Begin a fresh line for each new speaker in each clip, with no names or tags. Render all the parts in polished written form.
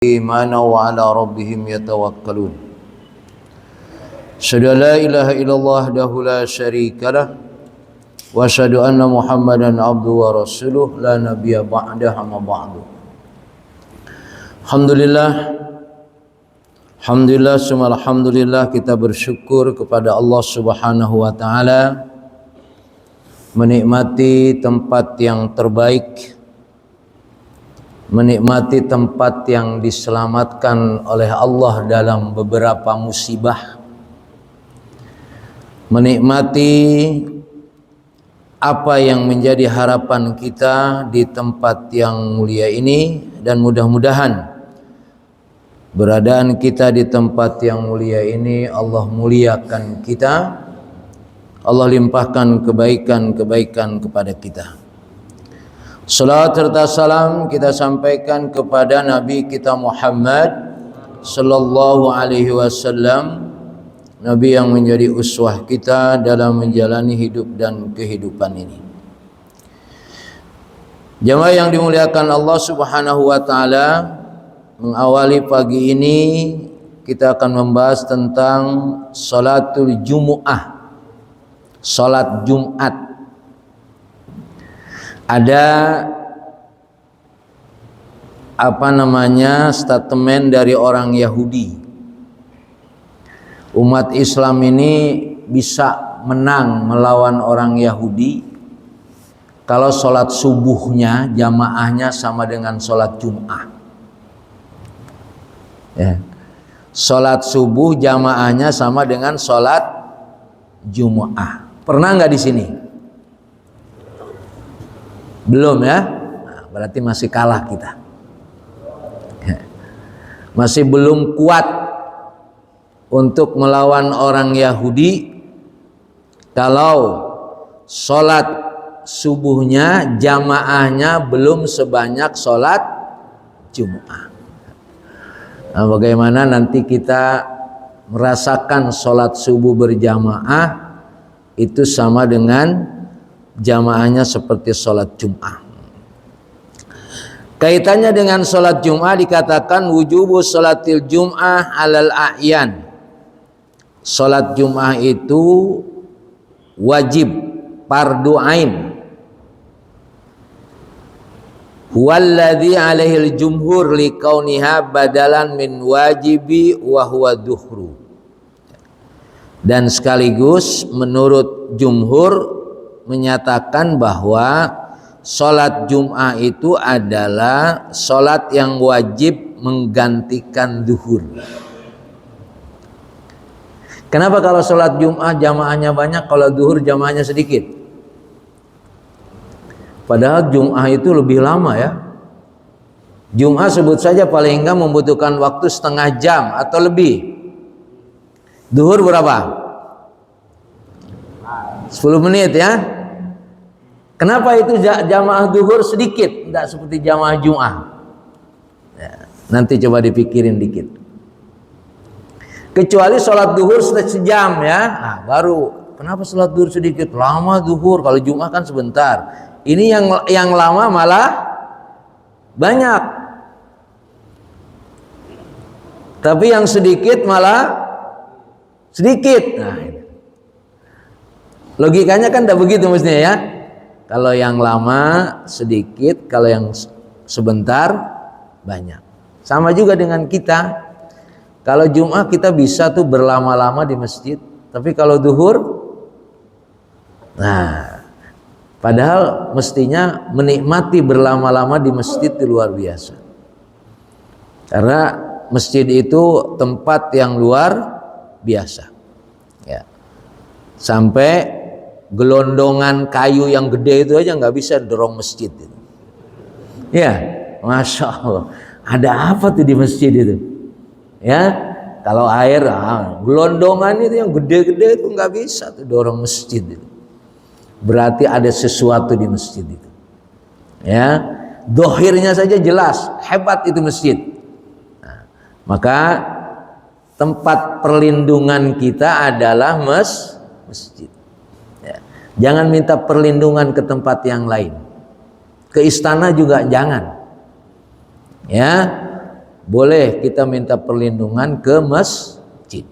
إيمانا وعلى ربهم يتوكلون أشهد أن لا إله إلا الله وحده لا شريك له وأشهد أن محمدا عبده ورسوله لا نبي بعده أما بعد. Alhamdulillah summa alhamdulillah, kita bersyukur kepada Allah Subhanahu wa taala menikmati tempat yang terbaik, menikmati tempat yang diselamatkan oleh Allah dalam beberapa musibah, menikmati apa yang menjadi harapan kita di tempat yang mulia ini, dan mudah-mudahan beradaan kita di tempat yang mulia ini Allah muliakan kita, Allah limpahkan kebaikan-kebaikan kepada kita. Salawat serta salam kita sampaikan kepada Nabi kita Muhammad sallallahu alaihi wasallam, Nabi yang menjadi uswah kita dalam menjalani hidup dan kehidupan ini. Jamaah yang dimuliakan Allah Subhanahu wa taala, mengawali pagi ini kita akan membahas tentang salatul Jumu'ah, salat Jumat. Ada statement dari orang Yahudi. Umat Islam ini bisa menang melawan orang Yahudi kalau sholat subuhnya jamaahnya sama dengan sholat Jum'ah. Ya. Sholat subuh jamaahnya sama dengan sholat Jum'ah. Pernah nggak di sini? Belum ya? Nah, berarti masih kalah kita. Masih belum kuat untuk melawan orang Yahudi kalau sholat subuhnya jamaahnya belum sebanyak sholat Jum'ah. Nah, bagaimana nanti kita merasakan sholat subuh berjamaah itu sama dengan jamaahnya seperti sholat Jum'ah. Kaitannya dengan sholat Jum'ah dikatakan wujubu sholatil Jum'ah alal a'yan. Sholat Jum'ah itu wajib, fardu ain. Huwallazi alaihil jumhur likauniha badalan min wajibi wa huwa duhru. Dan sekaligus menurut jumhur menyatakan bahwa sholat Jum'ah itu adalah sholat yang wajib menggantikan duhur. Kenapa kalau sholat Jum'ah jamaahnya banyak, kalau duhur jamaahnya sedikit? Padahal Jum'ah itu lebih lama ya. Jum'ah sebut saja paling enggak membutuhkan waktu setengah jam atau lebih. Duhur berapa? 10 menit ya. Kenapa itu jamaah duhur sedikit, tidak seperti jamaah Jum'ah? Ya, nanti coba dipikirin dikit. Kecuali sholat duhur sejam ya, nah, baru kenapa sholat duhur sedikit? Lama duhur, kalau Jum'ah kan sebentar. Ini yang lama malah banyak, tapi yang sedikit malah sedikit. Nah, ini. Logikanya kan tidak begitu mestinya ya. Kalau yang lama sedikit, kalau yang sebentar banyak. Sama juga dengan kita. Kalau Jum'ah kita bisa tuh berlama-lama di masjid, tapi kalau duhur, nah, padahal mestinya menikmati berlama-lama di masjid itu luar biasa. Karena masjid itu tempat yang luar biasa. Ya. Sampai gelondongan kayu yang gede itu aja nggak bisa dorong masjid itu. Ya, masya Allah. Ada apa tuh di masjid itu? Ya, kalau air, gelondongan itu yang gede-gede itu nggak bisa tuh dorong masjid itu. Berarti ada sesuatu di masjid itu. Ya, dohirnya saja jelas, hebat itu masjid. Nah, maka tempat perlindungan kita adalah masjid. Jangan minta perlindungan ke tempat yang lain. Ke istana juga jangan. Ya. boleh kita minta perlindungan ke masjid.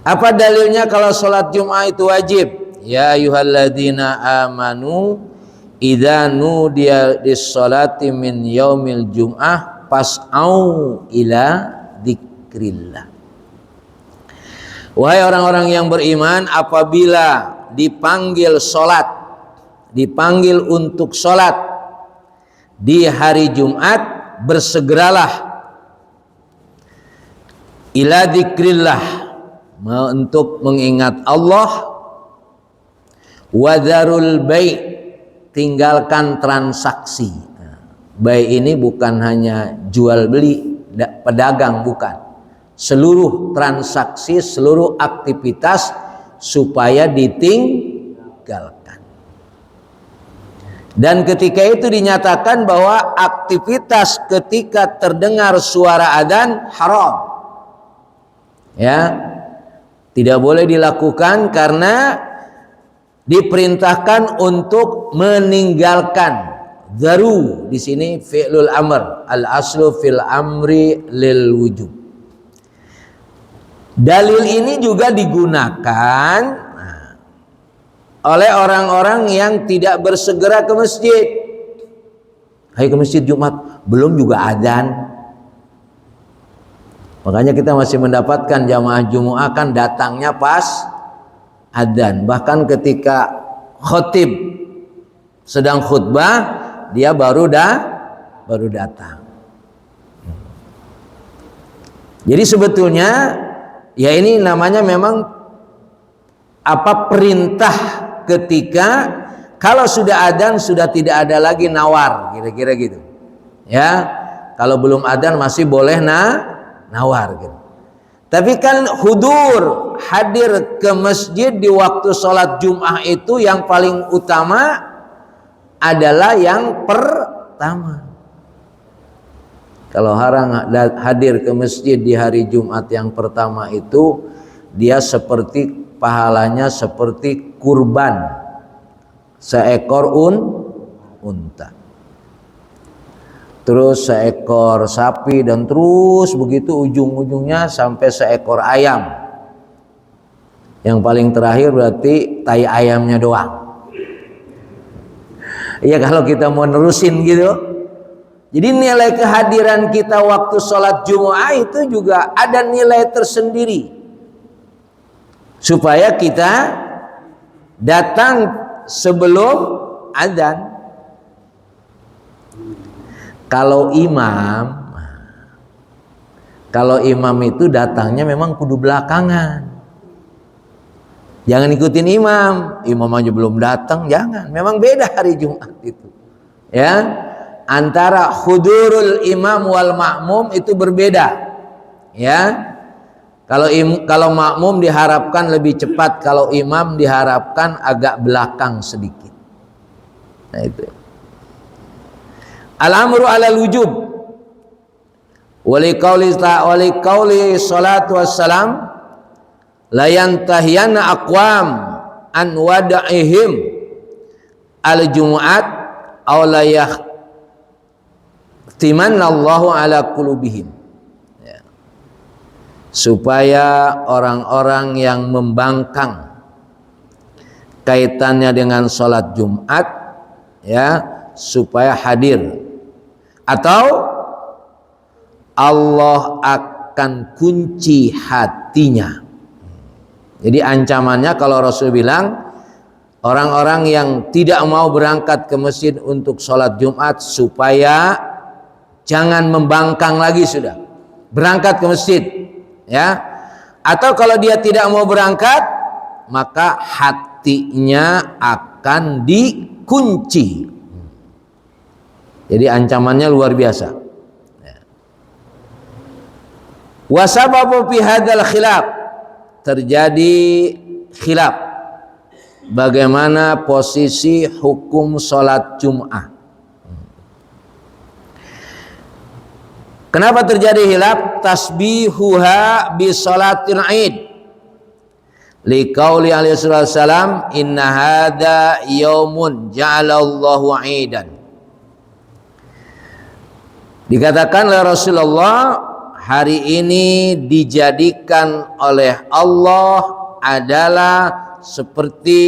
Apa dalilnya kalau sholat Jum'ah itu wajib? Ya ayyuhalladzina amanu idza nudiya lis-sholati min yaumil jum'ah fas'au ila dzikrillah. Wahai orang-orang yang beriman, apabila dipanggil sholat, dipanggil untuk sholat di hari Jumat, bersegeralah ila dzikrillah, untuk mengingat Allah, wadharul bai', tinggalkan transaksi. Bai' ini bukan hanya jual beli, pedagang, bukan. Seluruh transaksi, seluruh aktivitas supaya ditinggalkan. Dan ketika itu dinyatakan bahwa aktivitas ketika terdengar suara adzan haram. Ya, tidak boleh dilakukan karena diperintahkan untuk meninggalkan. Zaru di sini fi'lul amr, al aslu fil amri lil wujub. Dalil ini juga digunakan oleh orang-orang yang tidak bersegera ke masjid. Hai ke masjid Jumat, belum juga adzan. Makanya kita masih mendapatkan jamaah Jumu'ah kan datangnya pas adzan. Bahkan ketika khotib sedang khutbah, dia baru datang. Jadi sebetulnya ya ini namanya memang perintah ketika kalau sudah adzan sudah tidak ada lagi nawar, kira-kira gitu. Ya, kalau belum adzan masih boleh nawar gitu. Tapi kan hadir ke masjid di waktu sholat Jum'ah itu yang paling utama adalah yang pertama. Kalau hadir ke masjid di hari Jumat yang pertama itu, dia seperti pahalanya seperti kurban seekor unta, terus seekor sapi, dan terus begitu ujung-ujungnya sampai seekor ayam. Yang paling terakhir berarti tai ayamnya doang. Ya kalau kita mau nerusin gitu. Jadi nilai kehadiran kita waktu sholat Jumu'ah itu juga ada nilai tersendiri. Supaya kita datang sebelum adzan. Kalau imam itu datangnya memang kudu belakangan. Jangan ikutin imam aja belum datang, jangan. Memang beda hari Jumat itu. Ya. Antara hudurul imam wal makmum itu berbeda, ya. Kalau makmum diharapkan lebih cepat, kalau imam diharapkan agak belakang sedikit. Nah itu. Al-amru alal wujub. Wali qauli salatu wassalam la yantahiyana aqwam an wada'ihim al-jumu'at aw la timanallahu ala qulubihim, ya. Supaya orang-orang yang membangkang kaitannya dengan sholat Jumat, ya, supaya hadir, atau Allah akan kunci hatinya. Jadi ancamannya kalau Rasul bilang orang-orang yang tidak mau berangkat ke masjid untuk sholat Jumat supaya jangan membangkang lagi, sudah berangkat ke masjid, ya. Atau kalau dia tidak mau berangkat, maka hatinya akan dikunci. Jadi ancamannya luar biasa. Wasababu fi hadzal khilaf, terjadi khilaf bagaimana posisi hukum sholat Jum'ah. Kenapa terjadi khilaf? Tasbihuha bi sholatil Id. Liqauli alaihi wasallam, inna hadza yaumun ja'alallahu 'idan. Dikatakan oleh Rasulullah, hari ini dijadikan oleh Allah adalah seperti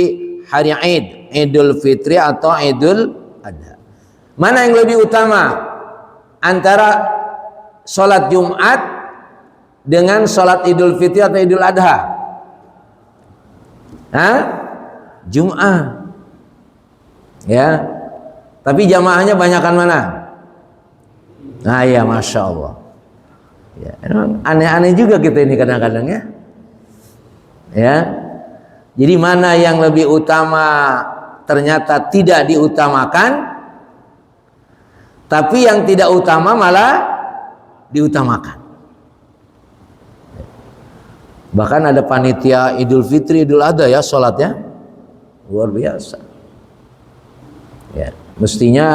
hari Id, Idul Fitri atau Idul Adha. Mana yang lebih utama antara sholat Jumat dengan sholat Idul Fitri atau Idul Adha? Hah? Jumat. Ya. Tapi jamaahnya banyakan mana? Nah ya, Masya Allah ya, aneh-aneh juga kita ini kadang-kadang ya. Ya, jadi mana yang lebih utama ternyata tidak diutamakan, tapi yang tidak utama malah diutamakan. Bahkan ada panitia Idul Fitri, Idul Adha ya sholatnya luar biasa ya. Mestinya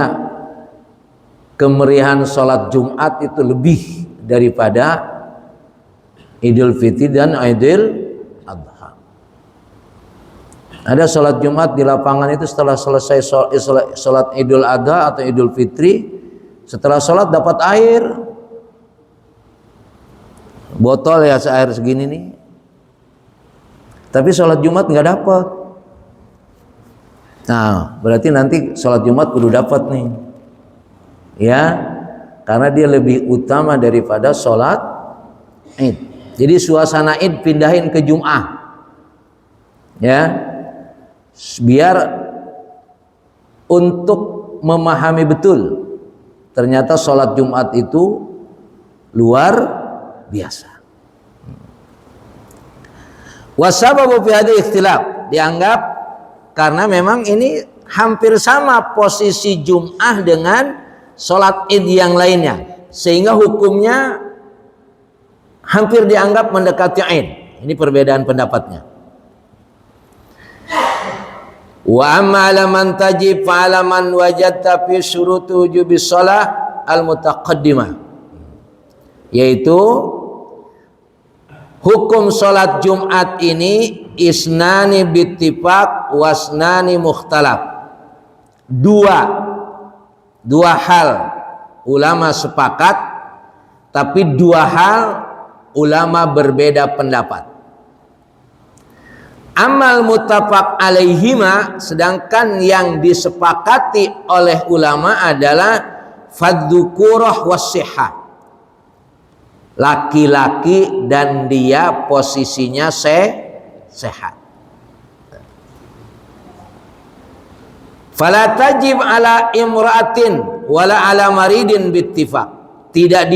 kemeriahan sholat Jumat itu lebih daripada Idul Fitri dan Idul Adha. Ada sholat Jumat di lapangan itu setelah selesai sholat Idul Adha atau Idul Fitri, setelah sholat dapat air botol ya, air segini nih, tapi sholat Jumat nggak dapat. Nah berarti nanti sholat Jumat kudu dapat nih ya, karena dia lebih utama daripada sholat Id. Jadi suasana Id pindahin ke Jum'ah ya, biar untuk memahami betul ternyata sholat Jumat itu luar biasa. Wasababu fi hadhihi ikhtilaf, dianggap karena memang ini hampir sama posisi Jum'ah dengan sholat Id yang lainnya, sehingga hukumnya hampir dianggap mendekati Id. Ini perbedaan pendapatnya. Wa amma alaman tajib fa alaman wajadta fi syurutu wujubis shalah al mutaqaddimah, yaitu hukum sholat Jumat ini isnani bittifaq wasnani mukhtalaf. Dua hal ulama sepakat, tapi dua hal ulama berbeda pendapat. Amal muttafaq alaihima, sedangkan yang disepakati oleh ulama adalah fadzukurah wassihah, laki-laki dan dia posisinya sehat. Fala tajib ala imra'atin wala ala maridin bittifaq, tidak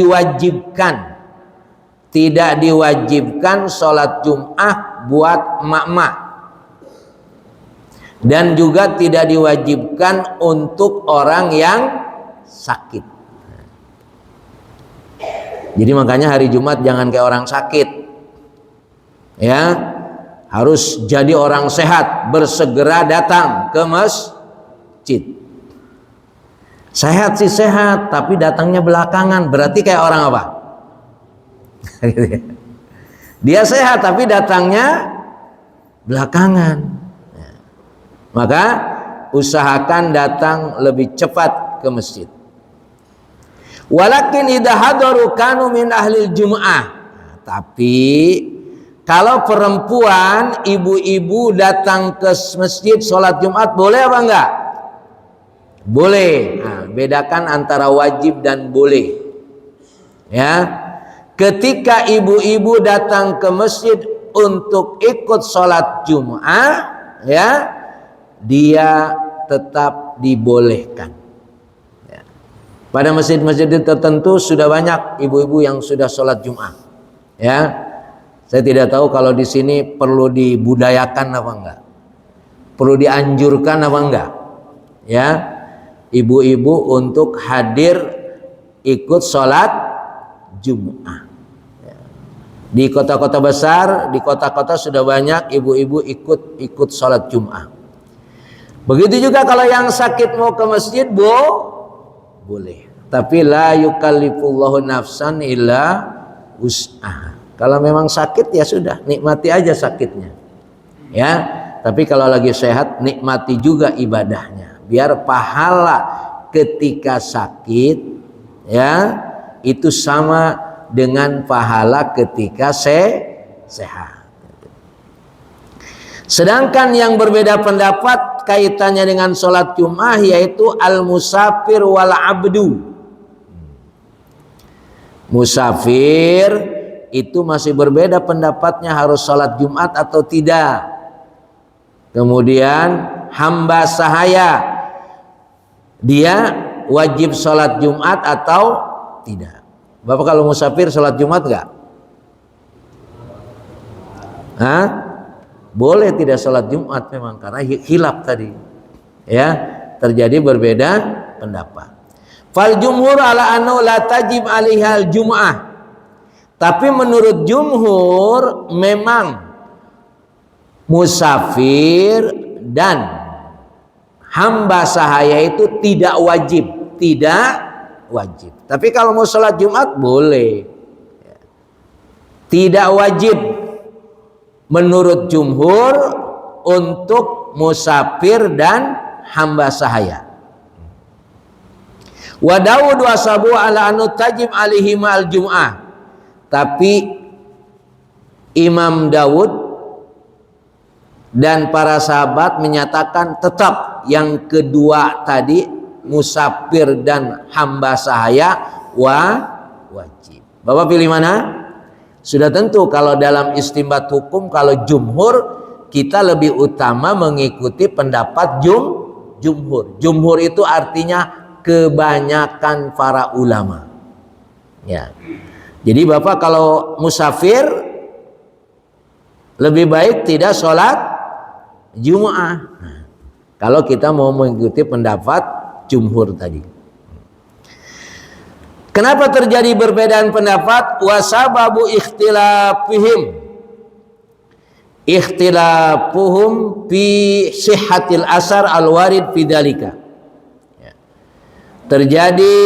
diwajibkan sholat Jum'ah buat emak-emak, dan juga tidak diwajibkan untuk orang yang sakit. Jadi makanya hari Jumat jangan kayak orang sakit ya, harus jadi orang sehat, bersegera datang ke masjid. Sehat sih sehat, tapi datangnya belakangan, berarti kayak orang apa? Dia sehat tapi datangnya belakangan. Maka usahakan datang lebih cepat ke masjid. Walakin idza hadaru kanu min ahli Jum'ah. Tapi kalau perempuan, ibu-ibu datang ke masjid sholat Jumat boleh apa enggak? Boleh. Nah, bedakan antara wajib dan boleh. Ya. Ketika ibu-ibu datang ke masjid untuk ikut sholat Jum'ah, ya, dia tetap dibolehkan. Ya. Pada masjid-masjid tertentu sudah banyak ibu-ibu yang sudah sholat Jum'ah. Ya, saya tidak tahu kalau di sini perlu dibudayakan apa enggak, perlu dianjurkan apa enggak. Ya, ibu-ibu untuk hadir ikut sholat Jum'ah. Di kota-kota besar, di kota-kota sudah banyak ibu-ibu ikut sholat Jum'ah. Begitu juga kalau yang sakit mau ke masjid, boleh. Tapi la yukallifullahu nafsan illa wus'aha. Kalau memang sakit ya sudah, nikmati aja sakitnya. Ya, tapi kalau lagi sehat nikmati juga ibadahnya. Biar pahala ketika sakit ya, itu sama dengan pahala ketika sehat. Sedangkan yang berbeda pendapat kaitannya dengan sholat Jum'ah yaitu al-musafir wal abdu. Musafir itu masih berbeda pendapatnya, harus sholat Jumat atau tidak. Kemudian hamba sahaya, dia wajib sholat Jumat atau tidak. Bapak kalau musafir sholat Jumat enggak? Hah? Boleh tidak sholat Jumat memang karena khilaf tadi, ya, terjadi berbeda pendapat. Fal jumhur ala annahu la tajib alaihal jum'ah. Tapi menurut jumhur memang musafir dan hamba sahaya itu tidak wajib, Tapi kalau mau sholat Jumat boleh, tidak wajib menurut jumhur untuk musafir dan hamba sahaya. Wa Daud wa sabu ala anu tajib alaihi ma'al jum'ah. Tapi Imam Daud dan para sahabat menyatakan tetap yang kedua tadi, musafir dan hamba sahaya wajib. Bapak pilih mana? Sudah tentu kalau dalam istimbat hukum, kalau jumhur kita lebih utama mengikuti pendapat jumhur. Jumhur itu artinya kebanyakan para ulama. Ya. Jadi Bapak kalau musafir lebih baik tidak sholat Jum'ah. Kalau kita mau mengikuti pendapat jumhur tadi. Kenapa terjadi perbedaan pendapat? Wasababu ikhtilafuhum fi sihhatil asar al-warid fi dzalika. Terjadi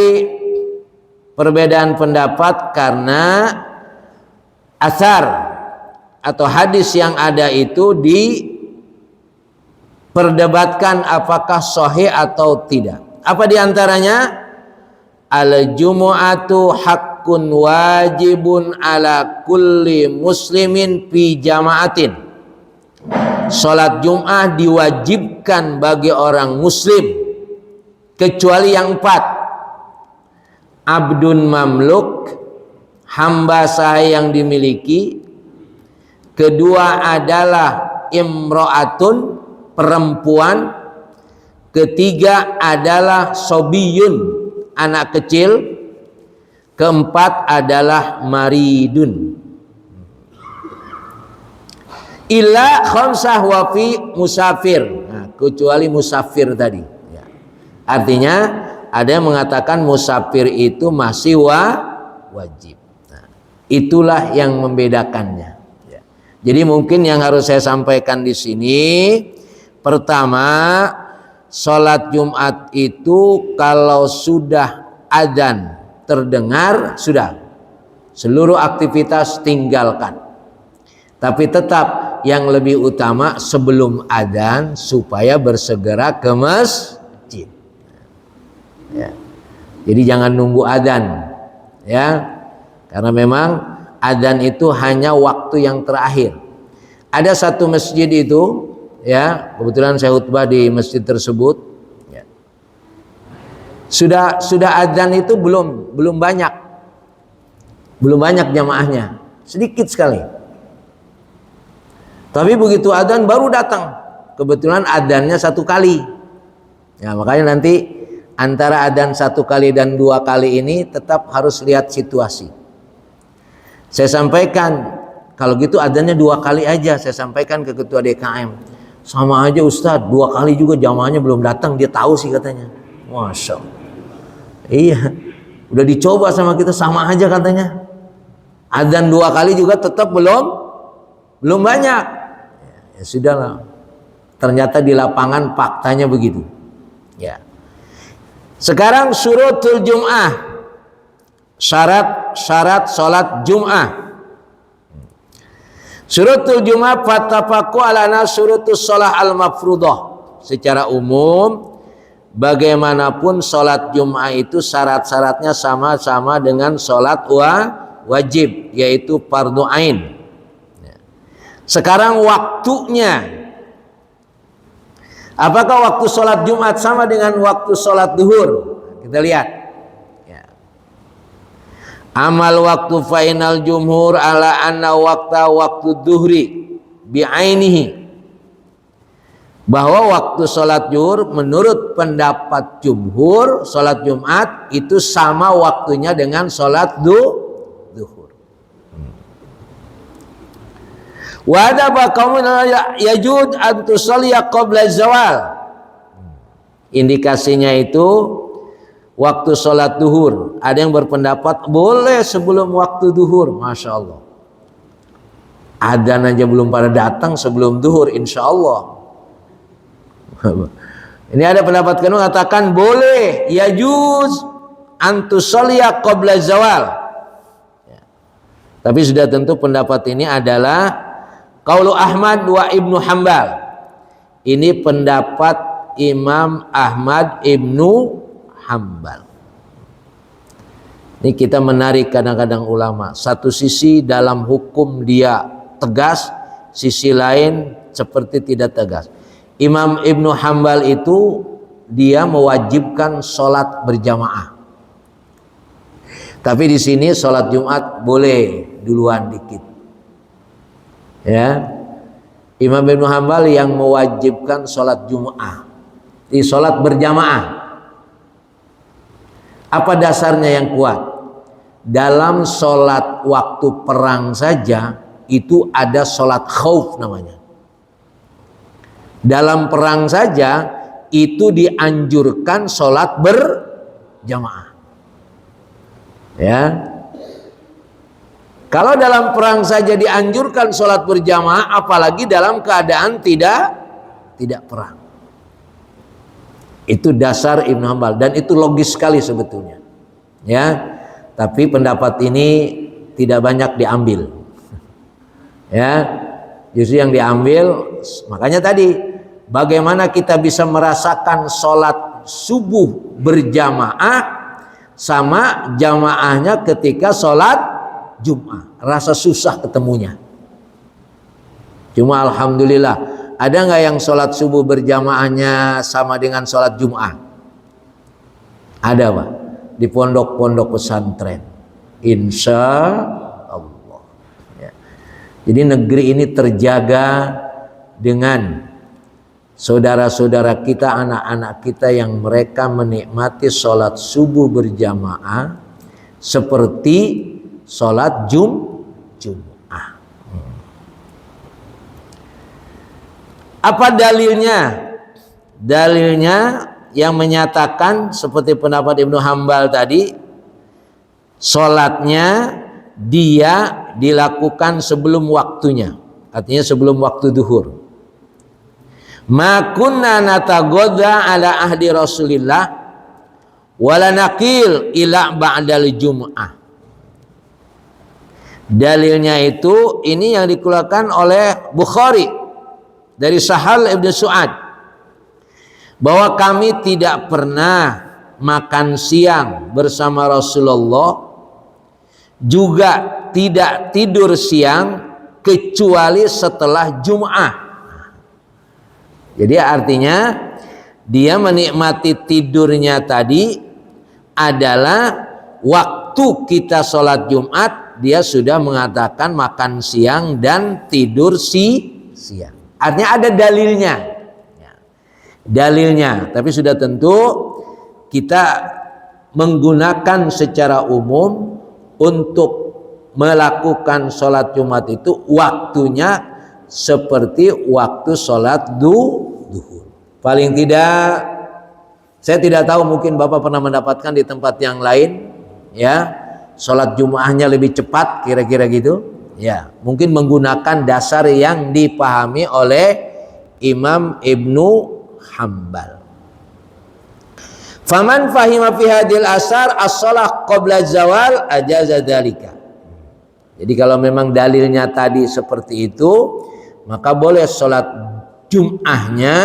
perbedaan pendapat karena asar atau hadis yang ada itu diperdebatkan apakah sahih atau tidak. Apa diantaranya? Al-jumu'atu haqqun wajibun ala kulli muslimin fi jama'atin. Salat Jum'ah diwajibkan bagi orang muslim kecuali yang 4. Abdun mamluk, hamba sahaya yang dimiliki. Kedua adalah imro'atun, perempuan. Ketiga adalah sobiyun, anak kecil. Keempat adalah maridun. Illa khamsah wa fi musafir. Nah, kecuali musafir tadi. Ya. Artinya ada yang mengatakan musafir itu masih wajib. Nah, itulah yang membedakannya. Ya. Jadi mungkin yang harus saya sampaikan di sini, pertama, sholat Jumat itu kalau sudah adzan terdengar, sudah seluruh aktivitas tinggalkan. Tapi tetap yang lebih utama sebelum adzan supaya bersegera ke masjid. Ya. Jadi jangan nunggu adzan, ya, karena memang adzan itu hanya waktu yang terakhir. Ada satu masjid itu, ya, kebetulan saya khutbah di masjid tersebut, ya. Sudah adzan itu belum banyak jamaahnya, sedikit sekali. Tapi begitu adzan baru datang, kebetulan adzannya 1 kali. Ya, makanya nanti antara adzan 1 kali dan 2 kali ini tetap harus lihat situasi. Saya sampaikan kalau gitu adzannya 2 kali aja. Saya sampaikan ke ketua DKM. Sama aja Ustadz, 2 kali juga jamaahnya belum datang, dia tahu sih katanya. Masya Allah. Iya, udah dicoba sama kita sama aja katanya. Adzan 2 kali juga tetap belum banyak. Ya sudahlah. Ternyata di lapangan faktanya begitu. Ya. Sekarang syurutul Jum'ah. Syarat salat Jum'ah. Syurutul Jum'ah fattafaqu ala syurutus shalah al-mafruḍah. Secara umum bagaimanapun sholat Jum'ah itu syarat-syaratnya sama-sama dengan sholat wajib, yaitu fardu ain. Sekarang waktunya, apakah waktu sholat Jumat sama dengan waktu sholat duhur? Kita lihat. Amal waktu final jumhur ala anna waktu duhri bi'ainihi, bahwa waktu sholat zuhur menurut pendapat jumhur sholat Jumat itu sama waktunya dengan sholat duhur. Wa ada baqaumun yajud an tusalliya qabla zawal. Indikasinya itu waktu sholat duhur. Ada yang berpendapat boleh sebelum waktu duhur. Masya Allah. Adzan aja belum pada datang sebelum duhur, insya Allah. Ini ada pendapat kedua mengatakan boleh yajuz antusalliya qabla zawal. Tapi sudah tentu pendapat ini adalah qaulu Ahmad wa Ibnu Hambal. Ini pendapat Imam Ahmad Ibnu Hambal. Ini kita menarik kadang-kadang ulama. Satu sisi dalam hukum dia tegas, sisi lain seperti tidak tegas. Imam Ibnu Hambal itu dia mewajibkan sholat berjamaah. Tapi di sini sholat Jumat boleh duluan dikit. Ya, Imam Ibnu Hambal yang mewajibkan sholat Jumat, di sholat berjamaah. Apa dasarnya yang kuat? Dalam sholat waktu perang saja itu ada sholat khauf namanya. Dalam perang saja itu dianjurkan sholat berjamaah. Ya, kalau dalam perang saja dianjurkan sholat berjamaah, apalagi dalam keadaan tidak perang. Itu dasar Ibnu Hambal dan itu logis sekali sebetulnya. Ya, tapi pendapat ini tidak banyak diambil. Ya, justru yang diambil, makanya tadi bagaimana kita bisa merasakan sholat subuh berjamaah sama jamaahnya ketika sholat Jumat, rasa susah ketemunya. Cuma alhamdulillah, ada nggak yang sholat subuh berjamaahnya sama dengan sholat Jumat? Ada Pak, di pondok-pondok pesantren, insya Allah. Ya. Jadi negeri ini terjaga dengan saudara-saudara kita, anak-anak kita yang mereka menikmati sholat subuh berjamaah seperti sholat Jum'ah. Apa dalilnya? Dalilnya yang menyatakan seperti pendapat Ibnu Hambal tadi, sholatnya dia dilakukan sebelum waktunya, artinya sebelum waktu duhur. Ma kunna natagodha ala ahdi Rasulillah wala naqil ila ba'dal Jum'ah. Dalilnya itu ini yang dikeluarkan oleh Bukhari dari Sahal ibn Su'ad, bahwa kami tidak pernah makan siang bersama Rasulullah, juga tidak tidur siang kecuali setelah Jum'ah. Jadi artinya dia menikmati tidurnya tadi adalah waktu kita sholat Jumat, dia sudah mengatakan makan siang dan tidur siang. Artinya ada dalilnya. Dalilnya, tapi sudah tentu kita menggunakan secara umum untuk melakukan sholat Jumat itu waktunya seperti waktu sholat duhur. Paling tidak, saya tidak tahu, mungkin Bapak pernah mendapatkan di tempat yang lain, ya, sholat Jum'ahnya lebih cepat, kira-kira gitu. Ya, mungkin menggunakan dasar yang dipahami oleh Imam Ibnu Hambal. Faman fahima fi hadil asar as-shalah qabla zawal ajaza dzalika. Jadi kalau memang dalilnya tadi seperti itu, maka boleh sholat Jum'ahnya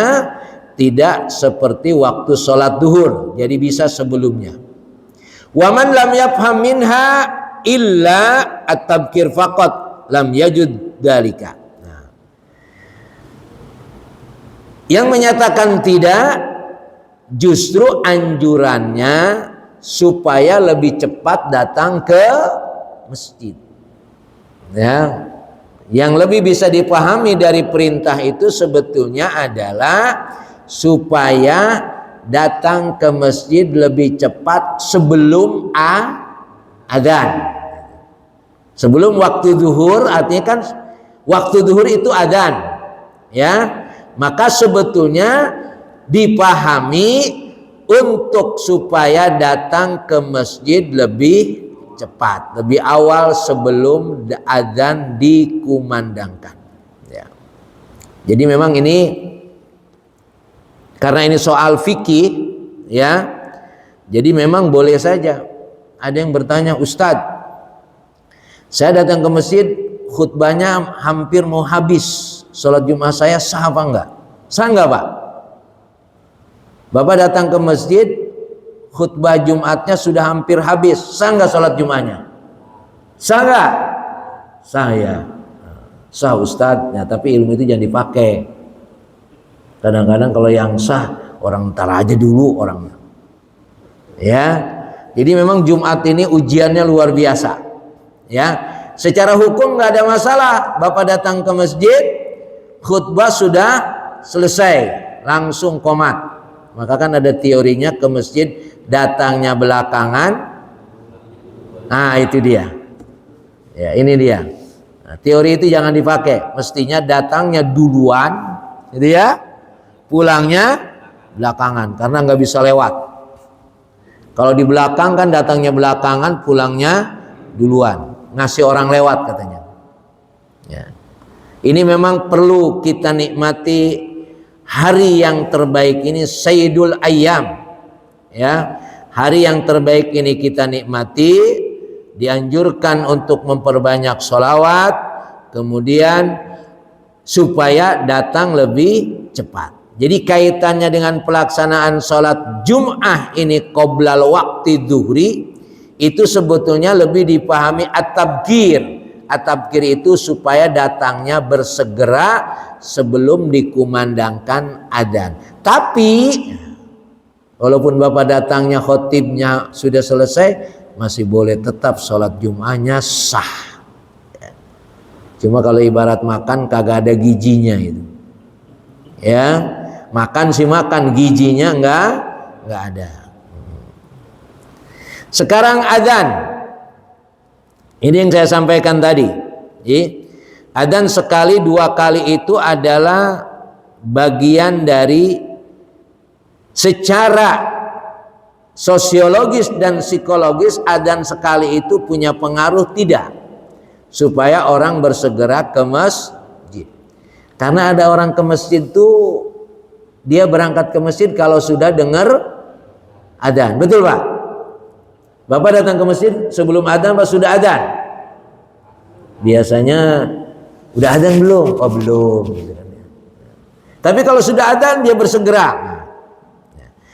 tidak seperti waktu sholat duhur, jadi bisa sebelumnya. Wa man lam yafham minha illa at-tabkir faqat lam yajud dalika. Nah, yang menyatakan tidak justru anjurannya supaya lebih cepat datang ke masjid. Ya, yang lebih bisa dipahami dari perintah itu sebetulnya adalah supaya datang ke masjid lebih cepat sebelum adzan. Sebelum waktu zuhur, artinya kan waktu zuhur itu adzan. Ya, maka sebetulnya dipahami untuk supaya datang ke masjid lebih cepat, lebih awal sebelum adzan dikumandangkan. Ya. Jadi memang ini karena ini soal fikih, ya. Jadi memang boleh saja ada yang bertanya, Ustadz, saya datang ke masjid, khutbahnya hampir mau habis, sholat Jumat saya sah apa enggak? Sah enggak, Pak? Bapak datang ke masjid, khutbah Jumatnya sudah hampir habis, sah nggak sholat Jumatnya? Sah nggak? Sah ya. Sah Ustadz, ya, tapi ilmu itu jangan dipakai. Kadang-kadang kalau yang sah orang ntar aja dulu orangnya. Ya, jadi memang Jumat ini ujiannya luar biasa. Ya, secara hukum nggak ada masalah. Bapak datang ke masjid, khutbah sudah selesai, langsung qomat. Maka kan ada teorinya ke masjid datangnya belakangan. Nah itu dia. Ya ini dia. Nah, teori itu jangan dipakai. Mestinya datangnya duluan, gitu ya. Pulangnya belakangan, karena nggak bisa lewat. Kalau di belakang kan datangnya belakangan, pulangnya duluan. Ngasih orang lewat katanya. Ya. Ini memang perlu kita nikmati. Hari yang terbaik ini Sayyidul Ayyam, ya, hari yang terbaik ini kita nikmati. Dianjurkan untuk memperbanyak sholawat, kemudian supaya datang lebih cepat. Jadi kaitannya dengan pelaksanaan sholat Jum'ah ini qoblal waqti dhuhri, itu sebetulnya lebih dipahami at-tabkir. At-tabkir itu supaya datangnya bersegera sebelum dikumandangkan adzan. Tapi walaupun Bapak datangnya khotibnya sudah selesai, masih boleh tetap sholat Jum'ahnya sah. Cuma kalau ibarat makan kagak ada gizinya itu. Ya, makan sih makan, gizinya enggak ada. Sekarang adzan. Ini yang saya sampaikan tadi. Adzan sekali dua kali itu adalah bagian dari secara sosiologis dan psikologis. Adzan sekali itu punya pengaruh tidak? Supaya orang bersegera ke masjid. Karena ada orang ke masjid itu dia berangkat ke masjid kalau sudah dengar adzan. Betul Pak? Bapak datang ke masjid sebelum adzan apa sudah adzan? Biasanya udah adzan belum? Oh belum. Tapi kalau sudah adzan dia bersegera.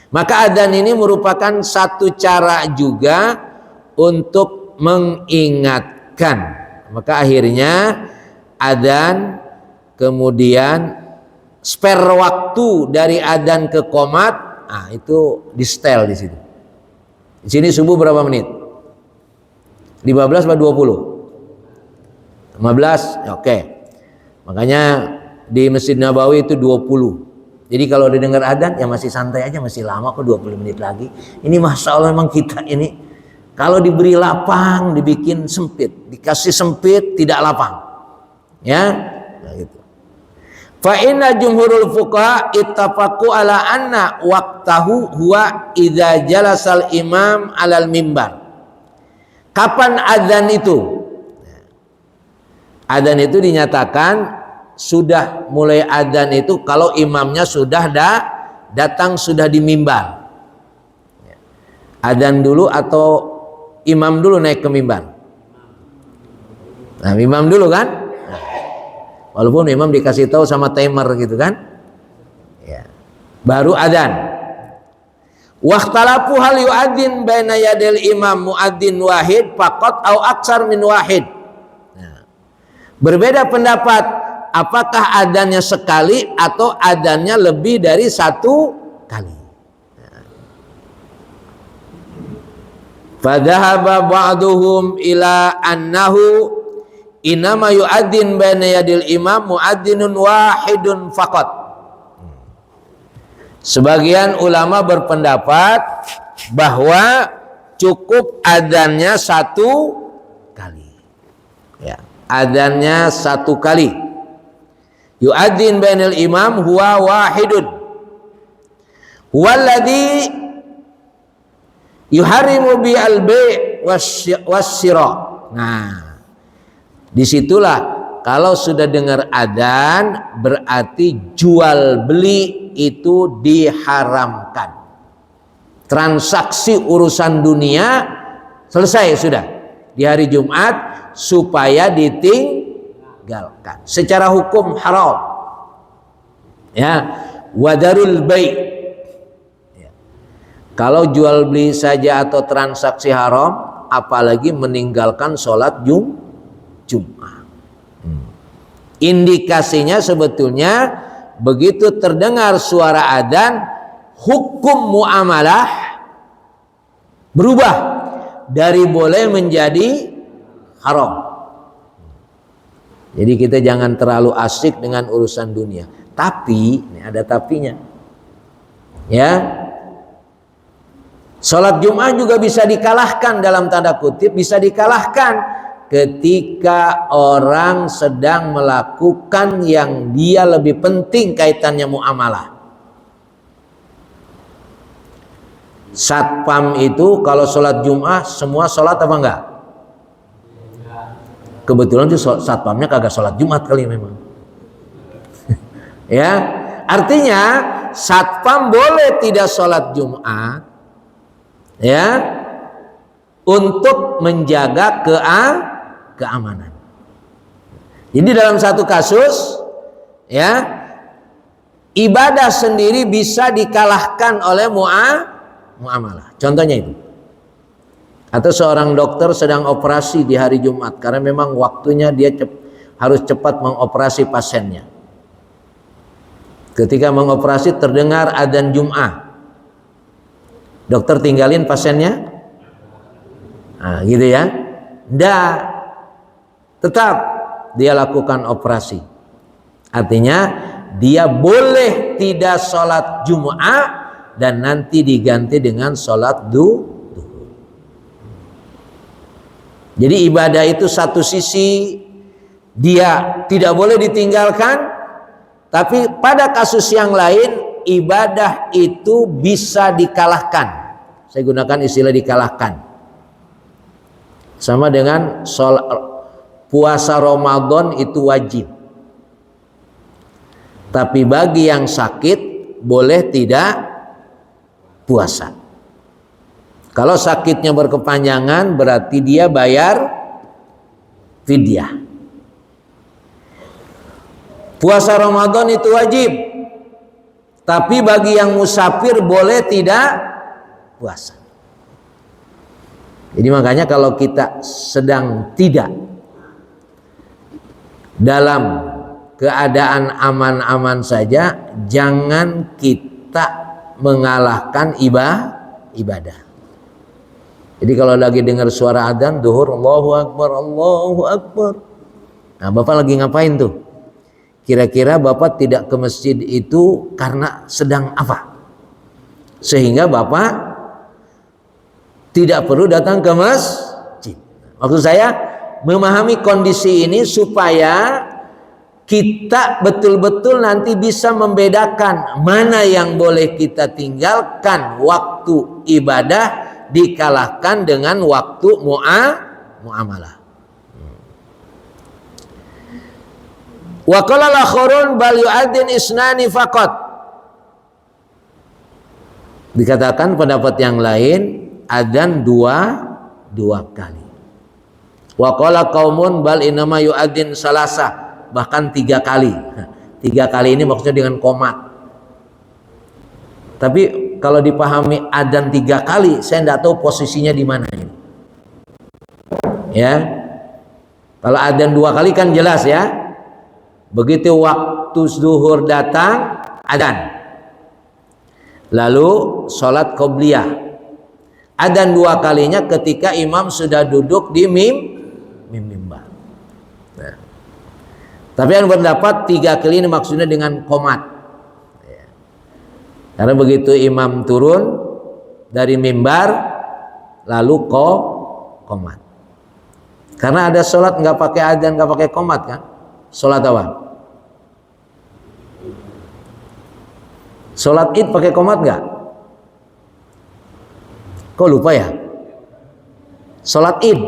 Maka adzan ini merupakan satu cara juga untuk mengingatkan. Maka akhirnya adzan, kemudian spare waktu dari adzan ke qomat, nah itu di setel di situ. Di sini subuh berapa menit? 15 atau 20? 15, oke. Makanya di Masjid Nabawi itu 20. Jadi kalau udah dengar adzan ya masih santai aja, masih lama kok 20 menit lagi. Ini Masya Allah memang kita ini kalau diberi lapang dibikin sempit, dikasih sempit tidak lapang. Ya, nah gitu. Fa inna jumhurul fuqaha ittafaqu ala anna waqtahu huwa idza jalasal imam alal mimbar. Kapan adzan itu? Adzan itu dinyatakan sudah mulai adzan itu kalau imamnya sudah datang sudah di mimbar. Adzan dulu atau imam dulu naik ke mimbar? Nah, imam dulu kan? Walaupun imam dikasih tahu sama timer gitu kan, ya. baru adzan. Wakhtalafu hal yu'adzin baina yadil imam muadzin wahid faqat au aksar min wahid. Nah, berbeda pendapat apakah adzannya sekali atau adzannya lebih dari satu kali. Fadhahaba ba'duhum ila annahu inama yu'adzin baina yadil imam muadzinun wahidun faqat. Sebagian ulama berpendapat bahwa cukup adzannya satu kali. Ya, adzannya satu kali. Yu'adzin bainal imam huwa wahidun. Walladhi yuharimu bi al-bai' was-shira. Nah, disitulah kalau sudah dengar adzan berarti jual beli itu diharamkan. Transaksi urusan dunia selesai sudah di hari Jumat supaya ditinggalkan. Secara hukum haram. Ya, wadarul bai'. Ya. Kalau jual beli saja atau transaksi haram, apalagi meninggalkan sholat Jumat. Indikasinya sebetulnya begitu terdengar suara adzan, hukum muamalah berubah dari boleh menjadi haram. Jadi kita jangan terlalu asik dengan urusan dunia. Tapi, ini ada tapinya. Ya. Salat Jumat juga bisa dikalahkan dalam tanda kutip, bisa dikalahkan ketika orang sedang melakukan yang dia lebih penting kaitannya muamalah. Satpam itu kalau sholat Jumat semua sholat apa enggak? Kebetulan tuh satpamnya kagak sholat Jumat kali memang. Ya, artinya satpam boleh tidak sholat Jumat, ya, untuk menjaga keamanan. Jadi dalam satu kasus, ya, ibadah sendiri bisa dikalahkan oleh muamalah. Contohnya itu. Atau seorang dokter sedang operasi di hari Jumat karena memang waktunya dia harus cepat mengoperasi pasiennya. Ketika mengoperasi terdengar adzan Jumat. Dokter tinggalin pasiennya? Nah, gitu ya. Nggak. Tetap dia lakukan operasi. Artinya dia boleh tidak sholat Jumat dan nanti diganti dengan sholat duhur. Jadi ibadah itu satu sisi dia tidak boleh ditinggalkan, tapi pada kasus yang lain ibadah itu bisa dikalahkan. Saya gunakan istilah dikalahkan. Sama dengan sholat puasa Ramadan itu wajib. Tapi bagi yang sakit boleh tidak puasa. Kalau sakitnya berkepanjangan berarti dia bayar fidyah. Puasa Ramadan itu wajib. Tapi bagi yang musafir boleh tidak puasa. Jadi makanya kalau kita sedang tidak dalam keadaan aman-aman saja, jangan kita mengalahkan ibadah. Jadi kalau lagi dengar suara adzan duhur, Allahu Akbar, Allahu Akbar. Nah, Bapak lagi ngapain tuh? Kira-kira Bapak tidak ke masjid itu karena sedang apa? Sehingga Bapak tidak perlu datang ke masjid. Maksud saya memahami kondisi ini supaya kita betul-betul nanti bisa membedakan mana yang boleh kita tinggalkan waktu ibadah dikalahkan dengan waktu muamalah. Wa qala al-akharun bal yu'adzin isnani faqat. Dikatakan pendapat yang lain adzan dua kali. Wa qala qaumun bal inama yu'adzin salasa, bahkan 3 kali. 3 kali ini maksudnya dengan komat. Tapi kalau dipahami adzan 3 kali, saya tidak tahu posisinya di mana ini. Ya, kalau adzan 2 kali kan jelas ya. Begitu waktu zuhur datang, adzan. Lalu sholat qobliyah. Adzan 2 kalinya ketika imam sudah duduk di mimbar. Nah. Tapi yang berpendapat 3 kali ini maksudnya dengan qomat. Karena begitu imam turun dari mimbar lalu qomat. Karena ada sholat nggak pakai adzan, nggak pakai qomat kan? Sholat apa? Sholat id pakai qomat nggak? Kok lupa ya? Sholat id.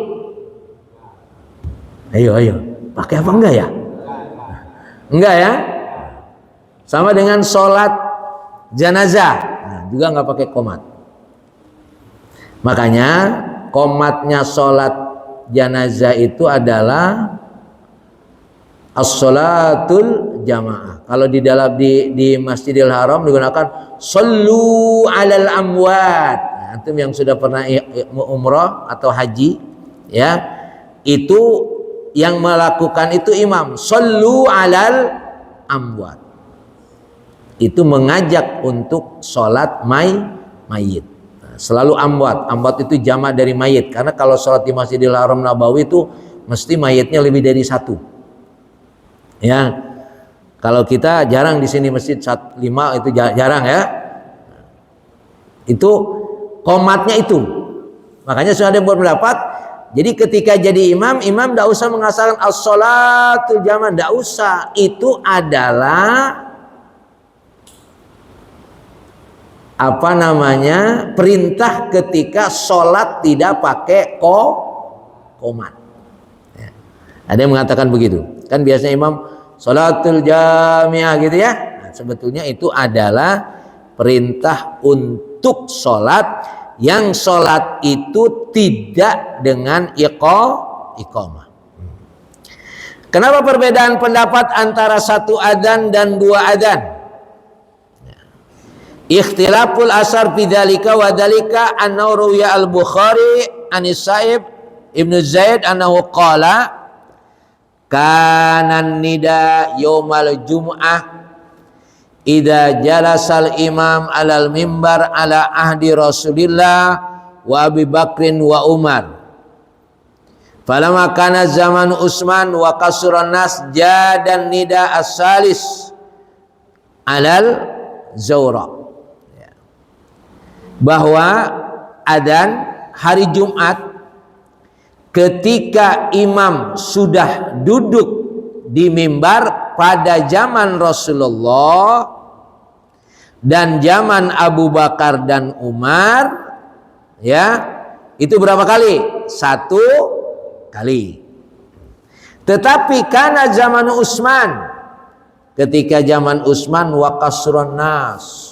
Ayo, pakai apa enggak ya? Enggak ya? Sama dengan sholat janazah, nah, juga nggak pakai qomat. Makanya qomatnya sholat janazah itu adalah as-sholatul jamaah. Kalau di dalam di Masjidil Haram digunakan shollu alal amwat. Nah, antum yang sudah pernah umrah atau haji, ya, itu yang melakukan itu imam. Shollu alal amwat. Itu mengajak untuk sholat mayit. Nah, selalu amwat itu jamak dari mayit, karena kalau sholat di Masjidil Haram Nabawi itu mesti mayitnya lebih dari 1. Ya, kalau kita jarang di sini masjid 5 itu jarang ya. Itu qomatnya itu. Makanya sudah ada berpendapat, jadi ketika jadi imam tidak usah mengasalkan as-sholatul jamaah, tidak usah. Itu adalah perintah ketika sholat tidak pakai qomat. Ya. Ada yang mengatakan begitu. Kan biasanya imam sholatul jamiah gitu ya. Nah, sebetulnya itu adalah perintah untuk sholat yang sholat itu tidak dengan iqamah. Kenapa perbedaan pendapat antara 1 adzan dan 2 adzan? Ikhtilaful asar bidzalika wa dzalika annahu ruwiya al-Bukhari an Sa'ib Ibnu Zaid annahu qala kana nida yaumal jum'ah idza jalasal imam alal mimbar ala ahdi Rasulillah wa Abi Bakrin wa Umar falamma kana zaman Utsman wa kasuran nas jadan nida as-salis alal zawra. Bahwa adzan hari Jumat ketika imam sudah duduk di mimbar pada zaman Rasulullah dan zaman Abu Bakar dan Umar, ya, itu berapa kali? 1 kali. Tetapi karena zaman Utsman, ketika zaman Utsman wa kasrun nas,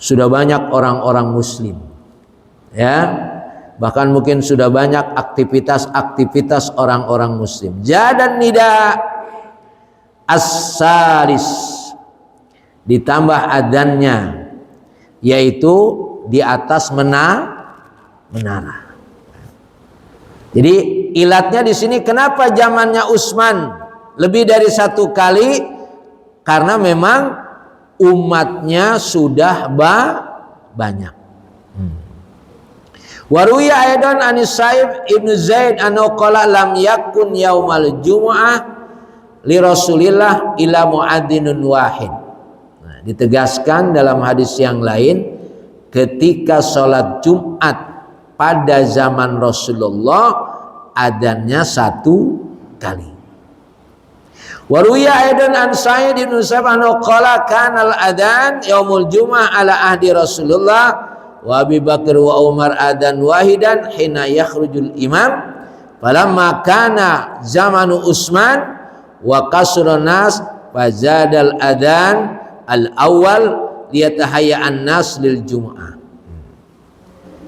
sudah banyak orang-orang muslim, ya, bahkan mungkin sudah banyak aktivitas orang-orang muslim. Jadan nida as-salis, ditambah adzannya, yaitu di atas menara. Jadi ilatnya di sini kenapa zamannya Utsman lebih dari 1 kali? Karena memang umatnya sudah banyak. Waruya aidan an Sa'ib Ibnu Zaid annahu qala lam yakun yaumal jumu'ah li Rasulillah illa muadzinun wahid. Nah, ditegaskan dalam hadis yang lain ketika sholat Jumat pada zaman Rasulullah adzannya 1 kali. Waruya aidan an Sa'id bin Sa'ib annahu qala kana al-adzan yaumul jumu'ah ala ahdi Rasulullah wa Abi Bakar wa Umar adzan wahidan hina yakhrujul imam falamma kana zamanu Utsman wa kasrun nas fazadal adzan al-awwal liyatahayya'an nas lil jumu'ah.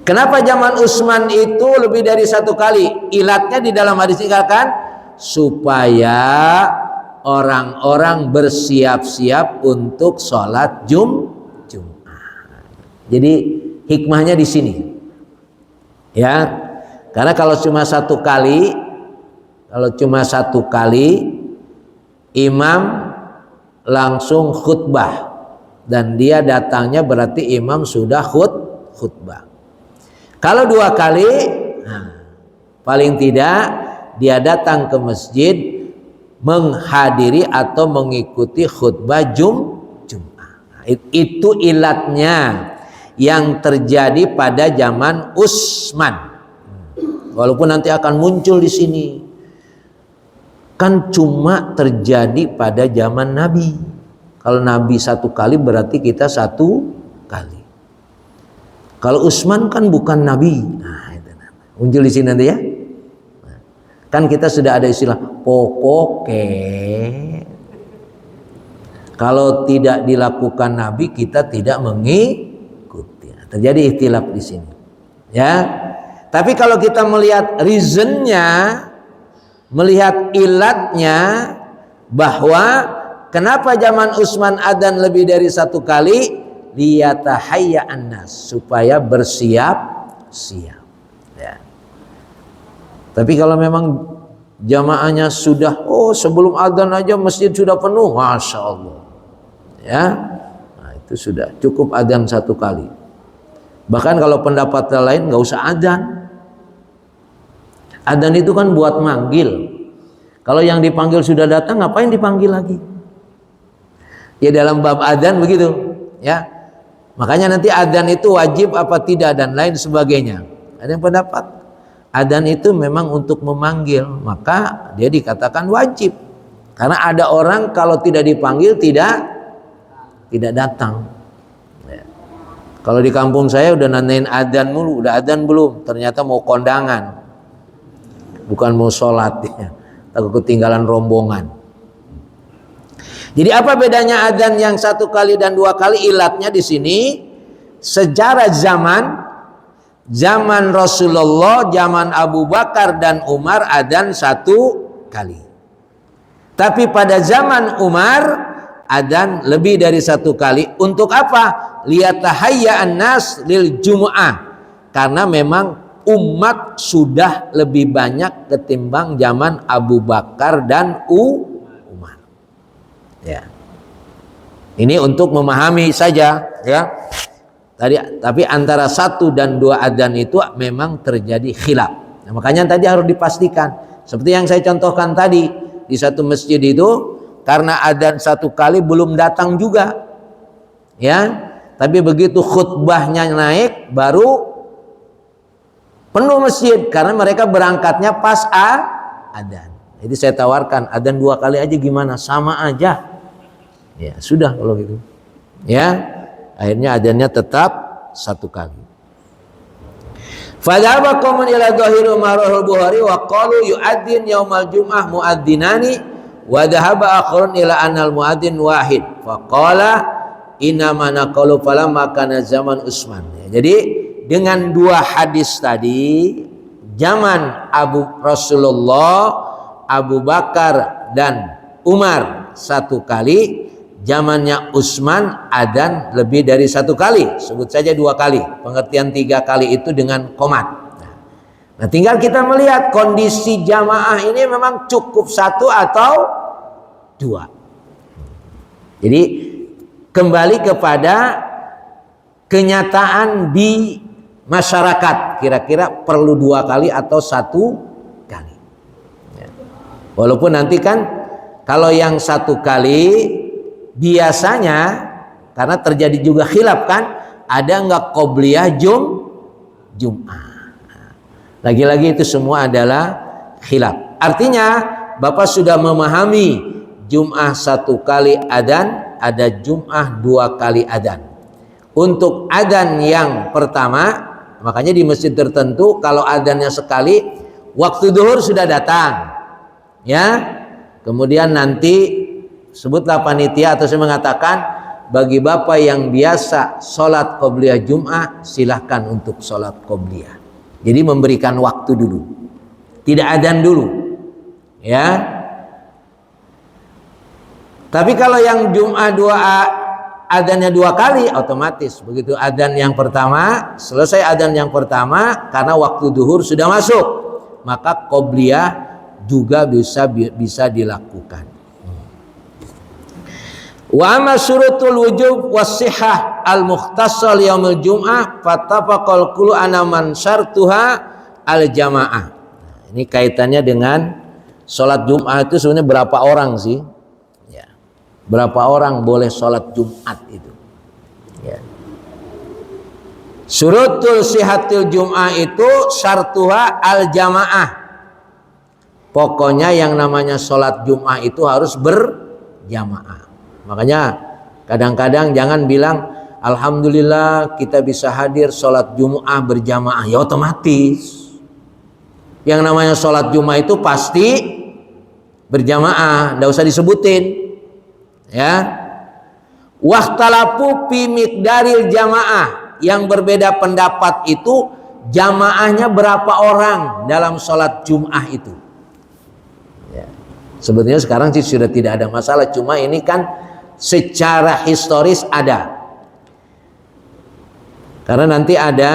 Kenapa zaman Utsman itu lebih dari 1 kali? Ilatnya di dalam hadis dikatakan supaya orang-orang bersiap-siap untuk sholat Jumat. Jadi hikmahnya di sini. Ya. Karena kalau cuma satu kali imam langsung khutbah dan dia datangnya berarti imam sudah khutbah. Kalau 2 kali, paling tidak dia datang ke masjid menghadiri atau mengikuti khutbah Jum'ah. Itu ilatnya yang terjadi pada zaman Utsman. Walaupun nanti akan muncul di sini, kan cuma terjadi pada zaman Nabi. Kalau Nabi 1 kali berarti kita 1 kali. Kalau Utsman kan bukan Nabi. Nah, itu muncul di sini nanti ya. Kan kita sudah ada istilah pokoknya kalau tidak dilakukan Nabi kita tidak mengikuti. Terjadi ikhtilaf di sini. Ya. Tapi kalau kita melihat reasonnya, melihat ilatnya, bahwa kenapa zaman Utsman adzan lebih dari 1 kali, liyatahayya annas, supaya bersiap-siap. Ya. Tapi kalau memang jamaahnya sudah, sebelum adzan aja masjid sudah penuh, masya Allah, ya, nah, itu sudah cukup adzan 1 kali. Bahkan kalau pendapat lain nggak usah adzan. Adzan itu kan buat manggil. Kalau yang dipanggil sudah datang, ngapain dipanggil lagi? Ya dalam bab adzan begitu, ya. Makanya nanti adzan itu wajib apa tidak dan lain sebagainya. Ada yang pendapat adzan itu memang untuk memanggil, maka dia dikatakan wajib. Karena ada orang kalau tidak dipanggil tidak datang. Ya. Kalau di kampung saya udah nanyain adzan mulu, udah adzan belum? Ternyata mau kondangan. Bukan mau sholat ya. Takut ketinggalan rombongan. Jadi apa bedanya adzan yang 1 kali dan 2 kali? Ilatnya di sini sejarah zaman Rasulullah, zaman Abu Bakar dan Umar adzan 1 kali. Tapi pada zaman Umar adzan lebih dari 1 kali. Untuk apa? Liyatahayya an-nas lil Jumu'ah. Karena memang umat sudah lebih banyak ketimbang zaman Abu Bakar dan Umar. Ya. Ini untuk memahami saja, ya. Tapi antara 1 dan 2 adzan itu memang terjadi khilaf. Nah, makanya tadi harus dipastikan. Seperti yang saya contohkan tadi, di satu masjid itu karena adzan 1 kali belum datang juga. Ya. Tapi begitu khutbahnya naik baru penuh masjid karena mereka berangkatnya pas adzan. Jadi saya tawarkan adzan 2 kali aja gimana? Sama aja. Ya, sudah kalau gitu. Ya. Akhirnya adzannya tetap 1 kali. Fadhaba qaumun ila dhahiru marahul Bukhari wa qalu yu'adzin yaumal jum'ah mu'adzinani wa dhahaba akharun ila anal mu'adzin wahid. Faqala inna ma naqalu falamma kana zaman Utsman. Ya, jadi dengan 2 hadis tadi, zaman Rasulullah, Abu Bakar dan Umar 1 kali, zamannya Utsman adzan lebih dari 1 kali. Sebut saja 2 kali. Pengertian 3 kali itu dengan qomat. Nah, tinggal kita melihat kondisi jamaah ini memang cukup 1 atau 2. Jadi kembali kepada kenyataan di masyarakat, kira-kira perlu 2 kali atau 1 kali. Ya. Walaupun nanti kan kalau yang 1 kali biasanya karena terjadi juga khilaf kan, ada nggak qobliyah Jum'ah. Lagi-lagi itu semua adalah khilaf. Artinya Bapak sudah memahami Jum'ah 1 kali adzan, ada Jum'ah 2 kali adzan. Untuk adzan yang pertama, makanya di masjid tertentu kalau adzannya sekali, waktu zuhur sudah datang, ya. Kemudian nanti sebutlah panitia atau saya mengatakan bagi bapak yang biasa sholat qobliyah Jum'ah, silahkan untuk sholat qobliyah. Jadi memberikan waktu dulu, tidak adzan dulu, ya. Tapi kalau yang Jum'ah adzannya 2 kali, otomatis begitu adzan yang pertama, selesai adzan yang pertama karena waktu duhur sudah masuk, maka qobliyah juga bisa dilakukan. Wa amma syurutul wujub was-sihah al-mukhtassah yaumil jum'ah fattafaqal kullu ana man syartuha al-jamaah. Ini kaitannya dengan sholat Jum'ah itu sebenarnya berapa orang sih? Ya. Berapa orang boleh sholat Jumat itu? Ya. Syurutul sihatil Jum'ah itu syartuha al-jamaah. Pokoknya yang namanya sholat Jum'ah itu harus berjamaah. Makanya kadang-kadang jangan bilang alhamdulillah kita bisa hadir sholat Jum'ah berjamaah. Ya otomatis. Yang namanya sholat Jum'ah itu pasti berjamaah, nggak usah disebutin. Ya. Wahtalafu fi miqdaril jamaah. Yang berbeda pendapat itu jamaahnya berapa orang dalam sholat Jum'ah itu. Ya. Sebetulnya sekarang sih sudah tidak ada masalah, cuma ini kan secara historis ada. Karena nanti ada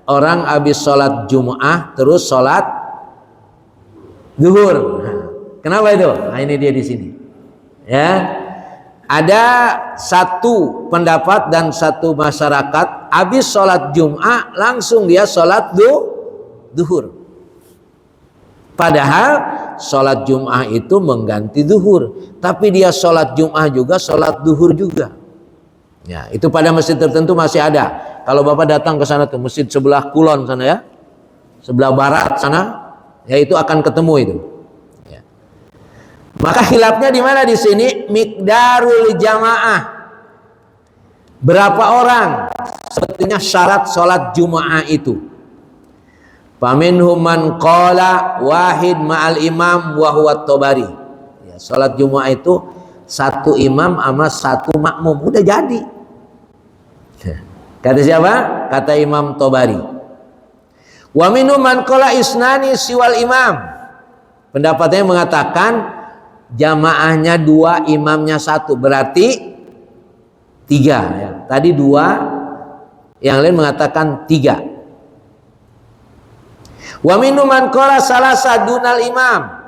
orang habis sholat Jum'ah terus sholat zuhur. Nah, kenapa itu? Nah ini dia di sini. Ya, ada satu pendapat dan satu masyarakat habis sholat Jum'ah langsung dia sholat zuhur. Padahal sholat Jum'ah itu mengganti zuhur, tapi dia sholat Jum'ah juga sholat zuhur juga. Ya, itu pada masjid tertentu masih ada. Kalau Bapak datang ke sana ke masjid sebelah kulon sana ya, sebelah barat sana, ya itu akan ketemu itu. Ya. Maka khilafnya di mana di sini? Miqdarul jamaah. Berapa orang? Sebetulnya syarat sholat Jum'ah itu. Faminhum man qala wahid ma'al imam wa huwa Tobari. Ya, salat Jumat itu satu imam sama satu makmum udah jadi. Kata siapa? Kata Imam Tobari. Wa minhum man qala isnani siwal imam. Pendapatnya mengatakan jamaahnya 2, imamnya 1, berarti 3 ya. Tadi 2, yang lain mengatakan 3. Wa minhum man qala salasa dunal imam.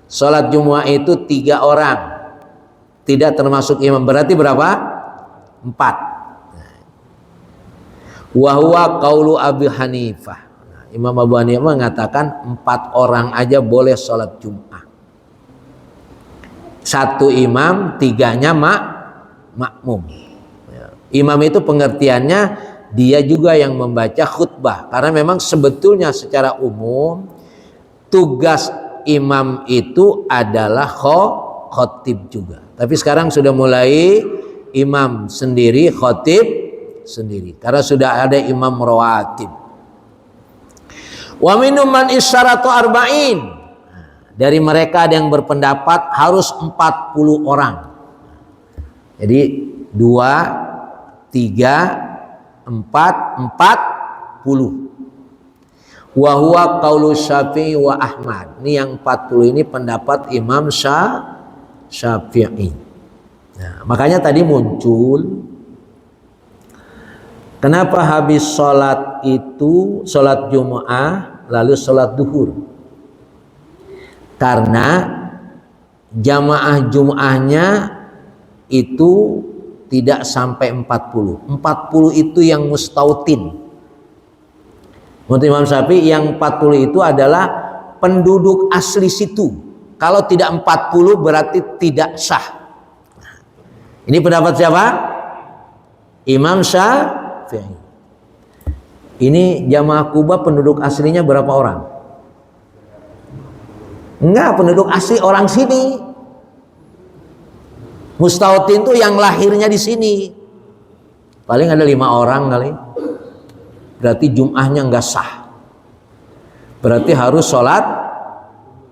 Salat Jumat itu 3 orang. Tidak termasuk imam. Berarti berapa? 4. Wa huwa qaulu Abu Hanifah. Nah, Imam Abu Hanifah mengatakan 4 orang aja boleh salat Jumat. 1 imam, 3-nya makmum. Imam itu pengertiannya dia juga yang membaca khutbah, karena memang sebetulnya secara umum tugas imam itu adalah khotib juga. Tapi sekarang sudah mulai imam sendiri, khotib sendiri, karena sudah ada imam rawatib. Wa minhum man isyaratu arba'in. Dari mereka ada yang berpendapat harus 40 orang. Jadi 2, 3, 40. Wa huwa qaulu Syafi'i wa Ahmad. Ini yang 40 ini pendapat Imam Syafi'i. Nah, makanya tadi muncul kenapa habis sholat itu sholat Jum'ah lalu sholat duhur? Karena jamaah Jum'ahnya itu tidak sampai 40. 40 itu yang mustautin. Menurut Imam Syafi'i yang 40 itu adalah penduduk asli situ. Kalau tidak 40 berarti tidak sah. Ini pendapat siapa? Imam Syafi'i. Ini jamaah Kuba penduduk aslinya berapa orang? Enggak, penduduk asli orang sini. Mustautin itu yang lahirnya di sini. Paling ada 5 orang kali. Berarti Jum'ahnya enggak sah. Berarti harus sholat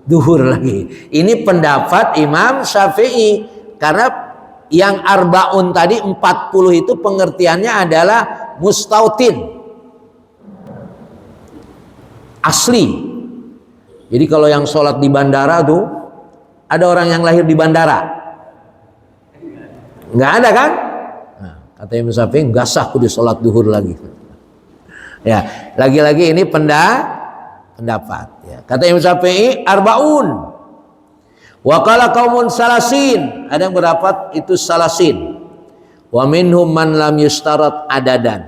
duhur lagi. Ini pendapat Imam Syafi'i. Karena yang arba'un tadi 40 itu pengertiannya adalah mustautin. Asli. Jadi kalau yang sholat di bandara tuh, ada orang yang lahir di bandara. Nggak ada kan? Nah, kata Imam Syafi'i nggak sah kudu sholat duhur lagi. Ya, lagi-lagi ini pendapat. Ya. Kata Imam Syafi'i arbaun. Wa qala qaumun salasin. Ada yang berpendapat itu salasin. Wa minhum man lam yustarat adadan.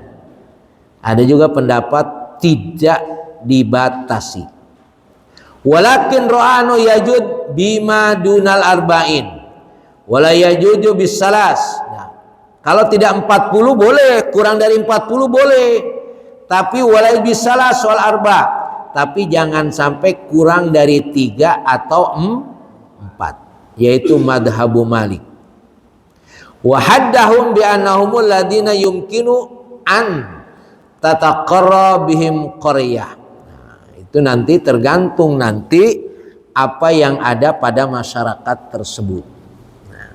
Ada juga pendapat tidak dibatasi. Walakin ro'anu yajud bima dunal arba'in. Wala yajuju bis salas. Nah, kalau tidak 40 boleh, kurang dari 40 boleh. Tapi wala bis salas wal arba. Tapi jangan sampai kurang dari 3 atau 4. Yaitu madhabu Malik. Wa haddahum bi annahumul ladina yumkinu an tataqarra bihim qaryah. Nah, itu nanti tergantung nanti apa yang ada pada masyarakat tersebut. Nah,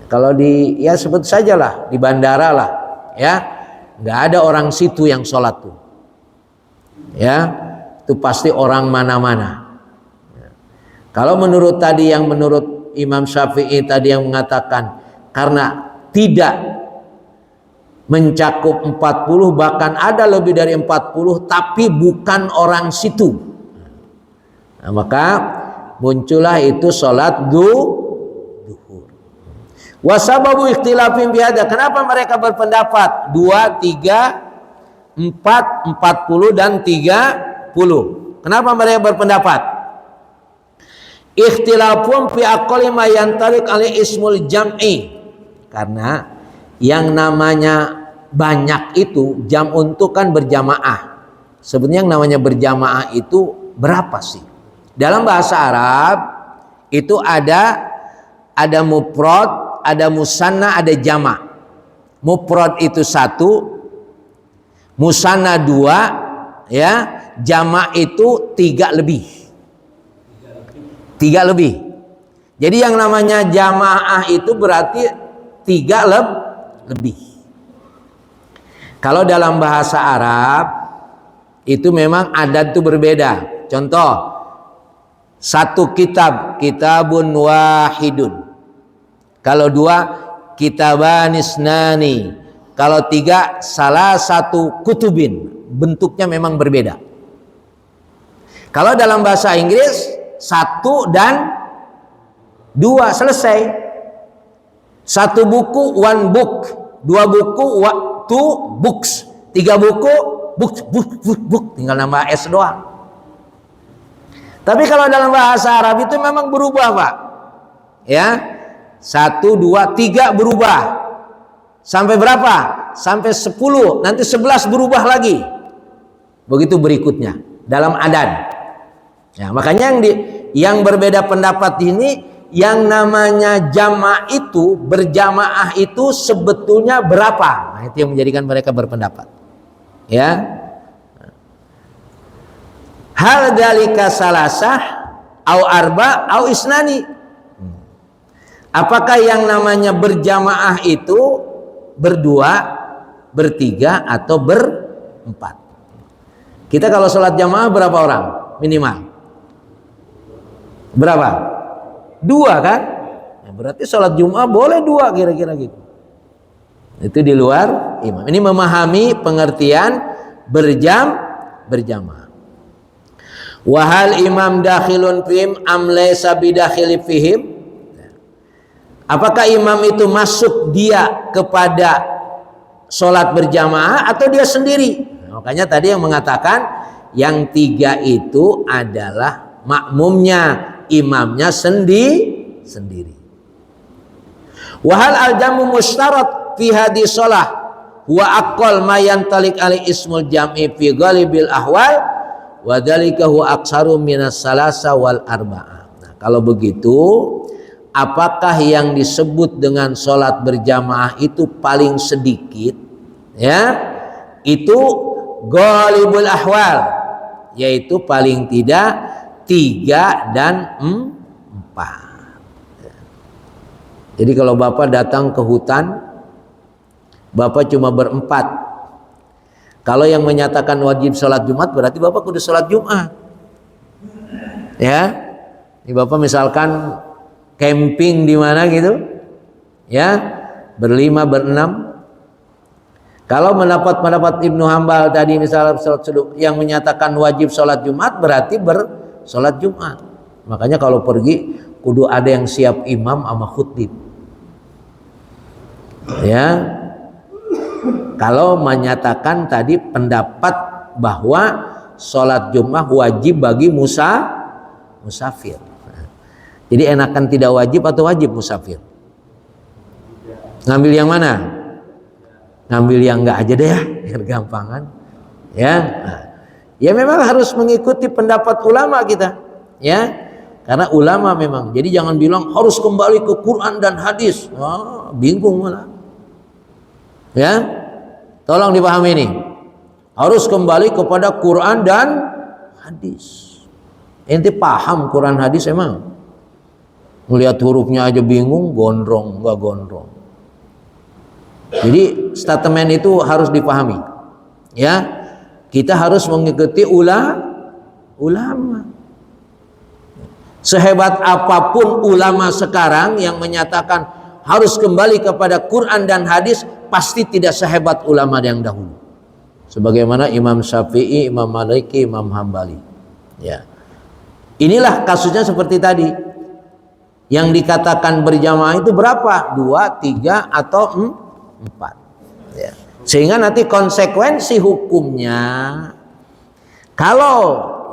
kalau di ya sebut sajalah di bandara lah, ya nggak ada orang situ yang sholat tuh, ya itu pasti orang mana-mana. Ya. Kalau menurut tadi yang menurut Imam Syafi'i tadi yang mengatakan karena tidak mencakup 40 bahkan ada lebih dari 40 tapi bukan orang situ. Nah, maka muncullah itu sholat duhur. Wasababu ikhtilafin bihada. Kenapa mereka berpendapat 2, 3, 4, 40 dan 30? Kenapa mereka berpendapat? Ikhtilafun fi aqalli ma yantariq alai ismul jam'i. Karena yang namanya banyak itu jam untuk kan berjamaah. Sebenarnya yang namanya berjamaah itu berapa sih? Dalam bahasa Arab itu ada mufrad, ada musanna, ada jama'. Mufrad itu 1, musanna 2, ya, jama' itu 3 lebih. 3 lebih. Jadi yang namanya jamaah itu berarti 3 lebih. Kalau dalam bahasa Arab itu memang adat itu berbeda. Contoh, 1 kitab, kitabun wahidun. Kalau 2, kitaban isnani. Kalau 3, salah satu kutubin. Bentuknya memang berbeda. Kalau dalam bahasa Inggris 1 dan 2 selesai. 1 buku, 1 book. 2 buku, 2 books. 3 buku, book. Tinggal nambah S doang. Tapi kalau dalam bahasa Arab itu memang berubah, Pak. Ya, 1, 2, 3 berubah. Sampai berapa? Sampai 10. Nanti 11 berubah lagi. Begitu berikutnya dalam adat. Ya, makanya yang berbeda pendapat ini, yang namanya jamaah itu, berjamaah itu sebetulnya berapa? Nah, itu yang menjadikan mereka berpendapat. Ya. Hal dalika salasah au arba au isnani. Apakah yang namanya berjamaah itu berdua, bertiga atau berempat? Kita kalau sholat jamaah berapa orang minimal? Berapa? 2 kan? Ya, berarti sholat Jumat boleh 2 kira-kira gitu. Itu di luar imam. Ini memahami pengertian berjamaah. Wahal imam dakhilun fihim am laysa bidakhili fihim? Apakah imam itu masuk dia kepada sholat berjamaah atau dia sendiri? Nah, makanya tadi yang mengatakan yang 3 itu adalah makmumnya, imamnya sendiri. Wahal al-jamu mustarat fi hadis shalah wa aqall ma yantalik ali ismul jam'i fi ghalibil ahwal wa dzalika huwa aktsaru minas salasa wal arba'ah. Nah, kalau begitu apakah yang disebut dengan sholat berjamaah itu paling sedikit? Ya, itu ghalibul ahwal, yaitu paling tidak 3 dan 4. Jadi kalau Bapak datang ke hutan, Bapak cuma berempat. Kalau yang menyatakan wajib sholat Jumat berarti Bapak kudu sholat Jumat. Ya, ini Bapak misalkan camping di mana gitu, ya, berlima, berenam. Kalau pendapat Ibnu Hambal tadi misalnya yang menyatakan wajib sholat Jumat, berarti bersolat Jumat. Makanya kalau pergi kudu ada yang siap imam sama khutib. Ya, kalau menyatakan tadi pendapat bahwa sholat Jumat wajib bagi musafir. Jadi enakan tidak wajib atau wajib musafir? Ngambil yang mana? Ngambil yang enggak aja deh ya, biar gampangan. Ya, ya memang harus mengikuti pendapat ulama kita. Ya, karena ulama memang. Jadi jangan bilang harus kembali ke Quran dan hadis. Bingung malah. Ya, tolong dipahami ini. Harus kembali kepada Quran dan hadis. Ente paham Quran hadis emang? Melihat hurufnya aja bingung, gondrong, enggak gondrong. Jadi statement itu harus dipahami. Ya, kita harus mengikuti ulama. Sehebat apapun ulama sekarang yang menyatakan harus kembali kepada Quran dan hadis, pasti tidak sehebat ulama yang dahulu. Sebagaimana Imam Syafi'i, Imam Maliki, Imam Hambali. Ya, inilah kasusnya seperti tadi. Yang dikatakan berjamaah itu berapa? 2, 3, atau 4. Ya. Sehingga nanti konsekuensi hukumnya, kalau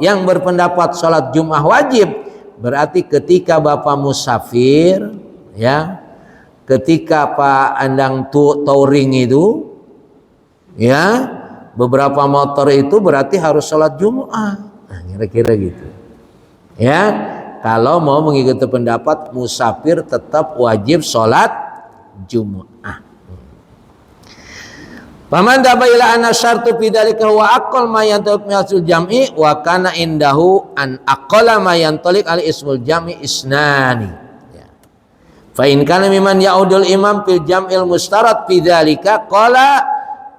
yang berpendapat sholat Jumat wajib, berarti ketika bapak musafir, ya, ketika Pak Andang touring itu, ya, beberapa motor itu berarti harus sholat Jumat. Nah, kira-kira gitu. Ya, kalau mau mengikuti pendapat musafir tetap wajib sholat Jumat. Paman dabaila anna syartu fi dzalika wa aqall ma yantaliq min jam'i wa kana indahu an aqalla ma yantaliq al ismul jam'i isnani. Ya. Fa in kana mimman ya'udul imam fil jam'il mustarat fi dzalika qala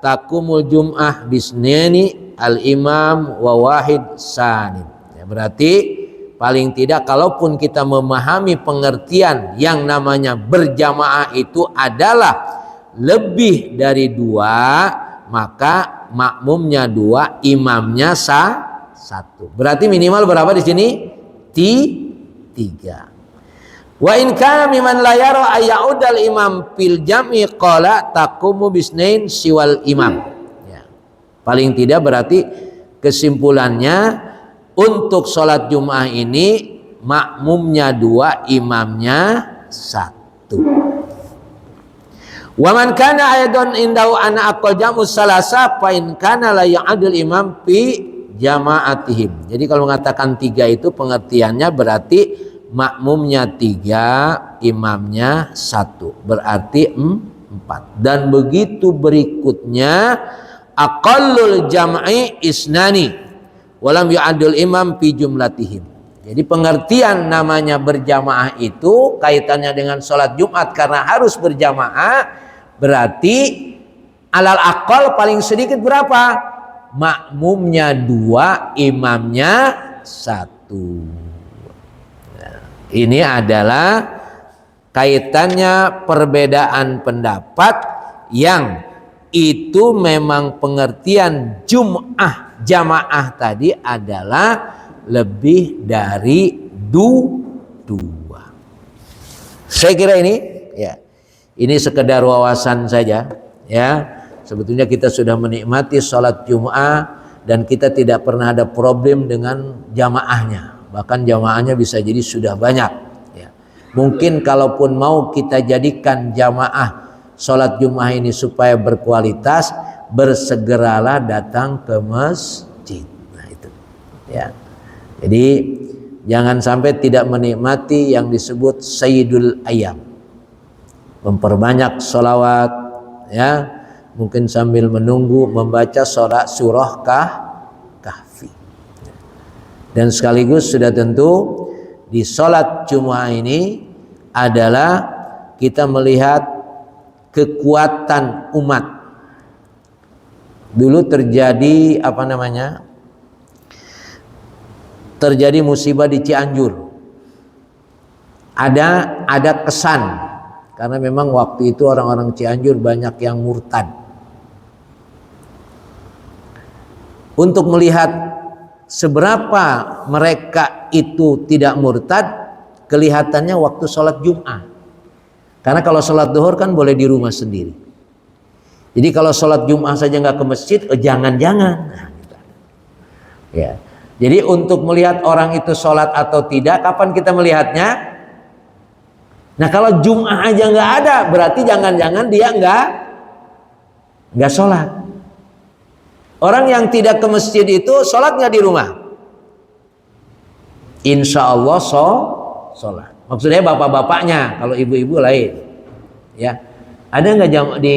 takumul jum'ah bisnani al imam wa wahid sanin. Ya, berarti paling tidak kalaupun kita memahami pengertian yang namanya berjamaah itu adalah lebih dari 2, maka makmumnya 2, imamnya 1. Berarti minimal berapa di sini? 3. Wa in kana mimman la yara ayyudal imam fil jam'i qala taqumu bisnain siwal imam. Ya. Paling tidak berarti kesimpulannya untuk sholat Jumat ini makmumnya 2, imamnya 1. Wa man kana aidon indau ana aqal jamu salasa fa in kana la ya'dul imam fi jama'atihim. Jadi kalau mengatakan 3 itu pengertiannya berarti makmumnya 3, imamnya 1. Berarti 4. Dan begitu berikutnya aqallul jam'i isnani walam ya'dul imam fi jumlatihim. Jadi pengertian namanya berjamaah itu kaitannya dengan sholat Jumat karena harus berjamaah. Berarti alal aqal paling sedikit berapa? Makmumnya 2, imamnya 1. Nah, ini adalah kaitannya perbedaan pendapat yang itu memang pengertian jamaah tadi adalah lebih dari 2. Saya kira ini ya. Ini sekedar wawasan saja, ya. Sebetulnya kita sudah menikmati sholat Jumat dan kita tidak pernah ada problem dengan jamaahnya. Bahkan jamaahnya bisa jadi sudah banyak. Ya. Mungkin kalaupun mau kita jadikan jamaah sholat Jumat ini supaya berkualitas, bersegeralah datang ke masjid. Nah itu, ya. Jadi jangan sampai tidak menikmati yang disebut Sayyidul Ayyam. Memperbanyak sholawat, ya, mungkin sambil menunggu membaca surah Kahfi. Dan sekaligus sudah tentu di sholat Jumat ini adalah kita melihat kekuatan umat. Dulu terjadi terjadi musibah di Cianjur. Ada kesan karena memang waktu itu orang-orang Cianjur banyak yang murtad. Untuk melihat seberapa mereka itu tidak murtad, kelihatannya waktu sholat Jum'ah. Karena kalau sholat duhur kan boleh di rumah sendiri. Jadi kalau sholat Jum'ah saja nggak ke masjid, jangan-jangan. Nah, gitu. Ya. Jadi untuk melihat orang itu sholat atau tidak, kapan kita melihatnya? Nah kalau Jum'ah aja nggak ada, berarti jangan-jangan dia nggak sholat. Orang yang tidak ke masjid itu sholat nggak di rumah? Insya Allah sholat. Maksudnya bapak-bapaknya, kalau ibu-ibu lain. Ya, ada nggak di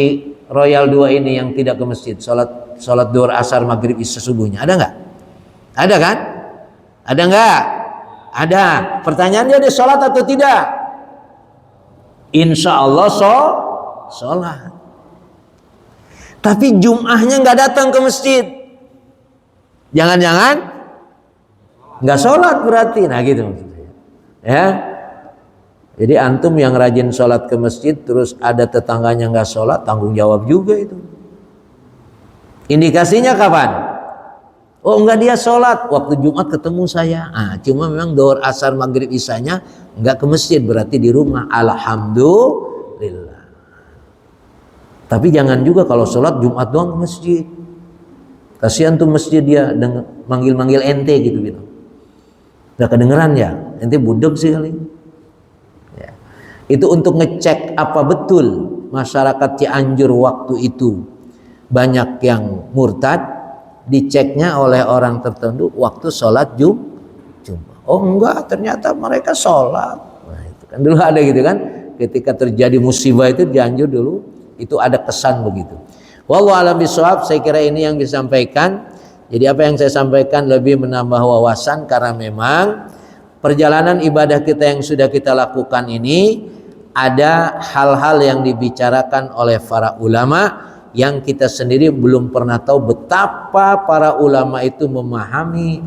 Royal 2 ini yang tidak ke masjid? Sholat duhur, asar, maghrib, isya, subuhnya ada nggak? Ada kan? Ada nggak? Ada. Pertanyaannya dia sholat atau tidak? Insya Allah sholat. Tapi Jum'ahnya nggak datang ke masjid. Jangan-jangan nggak sholat berarti. Nah gitu maksudnya. Ya. Jadi antum yang rajin sholat ke masjid, terus ada tetangganya nggak sholat, tanggung jawab juga itu. Indikasinya kapan? Oh enggak, dia sholat waktu Jumat ketemu saya. Cuma memang duhur, asar, maghrib, isyanya enggak ke masjid, berarti di rumah. Alhamdulillah. Tapi jangan juga kalau sholat Jumat doang ke masjid. Kasihan tuh masjid, dia manggil-manggil ente gitu. Udah kedengeran ya? Ente budeg sih kali. Ya. Itu untuk ngecek apa betul masyarakat Cianjur waktu itu banyak yang murtad. Diceknya oleh orang tertentu waktu sholat Jumat. Oh enggak, ternyata mereka sholat. Nah, itu kan dulu ada gitu kan, ketika terjadi musibah itu Cianjur dulu itu ada kesan begitu. Wallahu a'lam bishawab. Saya kira ini yang disampaikan. Jadi apa yang saya sampaikan lebih menambah wawasan, karena memang perjalanan ibadah kita yang sudah kita lakukan ini ada hal-hal yang dibicarakan oleh para ulama yang kita sendiri belum pernah tahu betapa para ulama itu memahami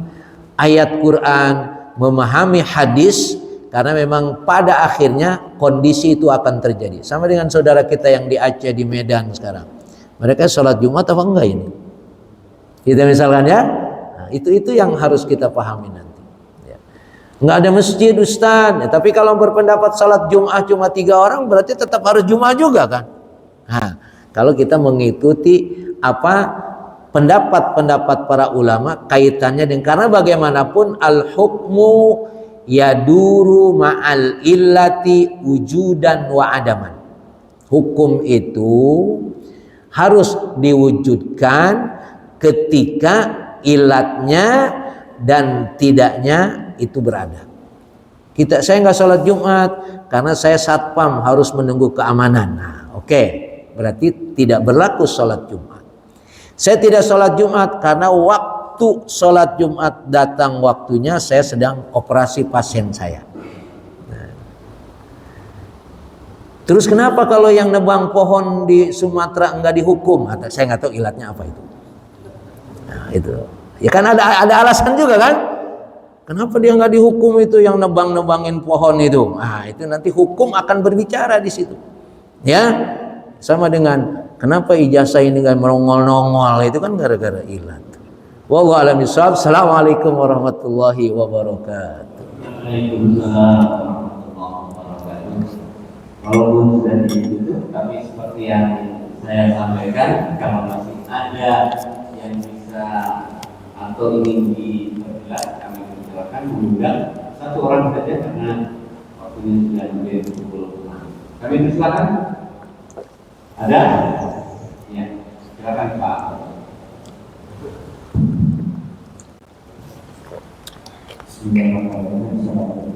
ayat Quran, memahami hadis, karena memang pada akhirnya kondisi itu akan terjadi. Sama dengan saudara kita yang di Aceh, di Medan sekarang. Mereka sholat Jumat apa enggak ini? Kita misalkan ya, nah, itu yang harus kita pahami nanti. Ya. Enggak ada masjid Ustaz, ya, tapi kalau berpendapat sholat Jumat cuma 3 orang, berarti tetap harus Jumat juga kan? Nah, kalau kita mengikuti apa pendapat-pendapat para ulama kaitannya dengan, karena bagaimanapun al-hukmu yaduru ma'al illati wujudan wa adaman. Hukum itu harus diwujudkan ketika ilatnya dan tidaknya itu berada. Saya nggak sholat Jumat karena saya satpam, harus menunggu keamanan. Nah, oke. Berarti tidak berlaku sholat Jumat. Saya tidak sholat Jumat karena waktu sholat Jumat datang waktunya, saya sedang operasi pasien saya. Nah. Terus kenapa kalau yang nebang pohon di Sumatera enggak dihukum? Saya nggak tahu ilatnya apa itu. Nah, itu. Ya kan ada alasan juga kan? Kenapa dia nggak dihukum itu yang nebangin pohon itu? Nah, itu nanti hukum akan berbicara di situ. Ya. Sama dengan kenapa ijazah ini nggak merongol-nongol, itu kan gara-gara ilat. Wallahu a'lam bishawab. Assalamualaikum warahmatullahi wabarakatuh.
Waalaikumsalam warahmatullahi wabarakatuh. Walaupun sudah ditutup, tapi seperti yang saya sampaikan, kalau masih ada yang bisa atau ingin diperjelas, kami persilakan mengundang 1 orang saja karena waktunya sudah lebih pukul 6. Kami persilakan. Ada? Ya, silakan Pak. Bismillahirrahmanirrahim.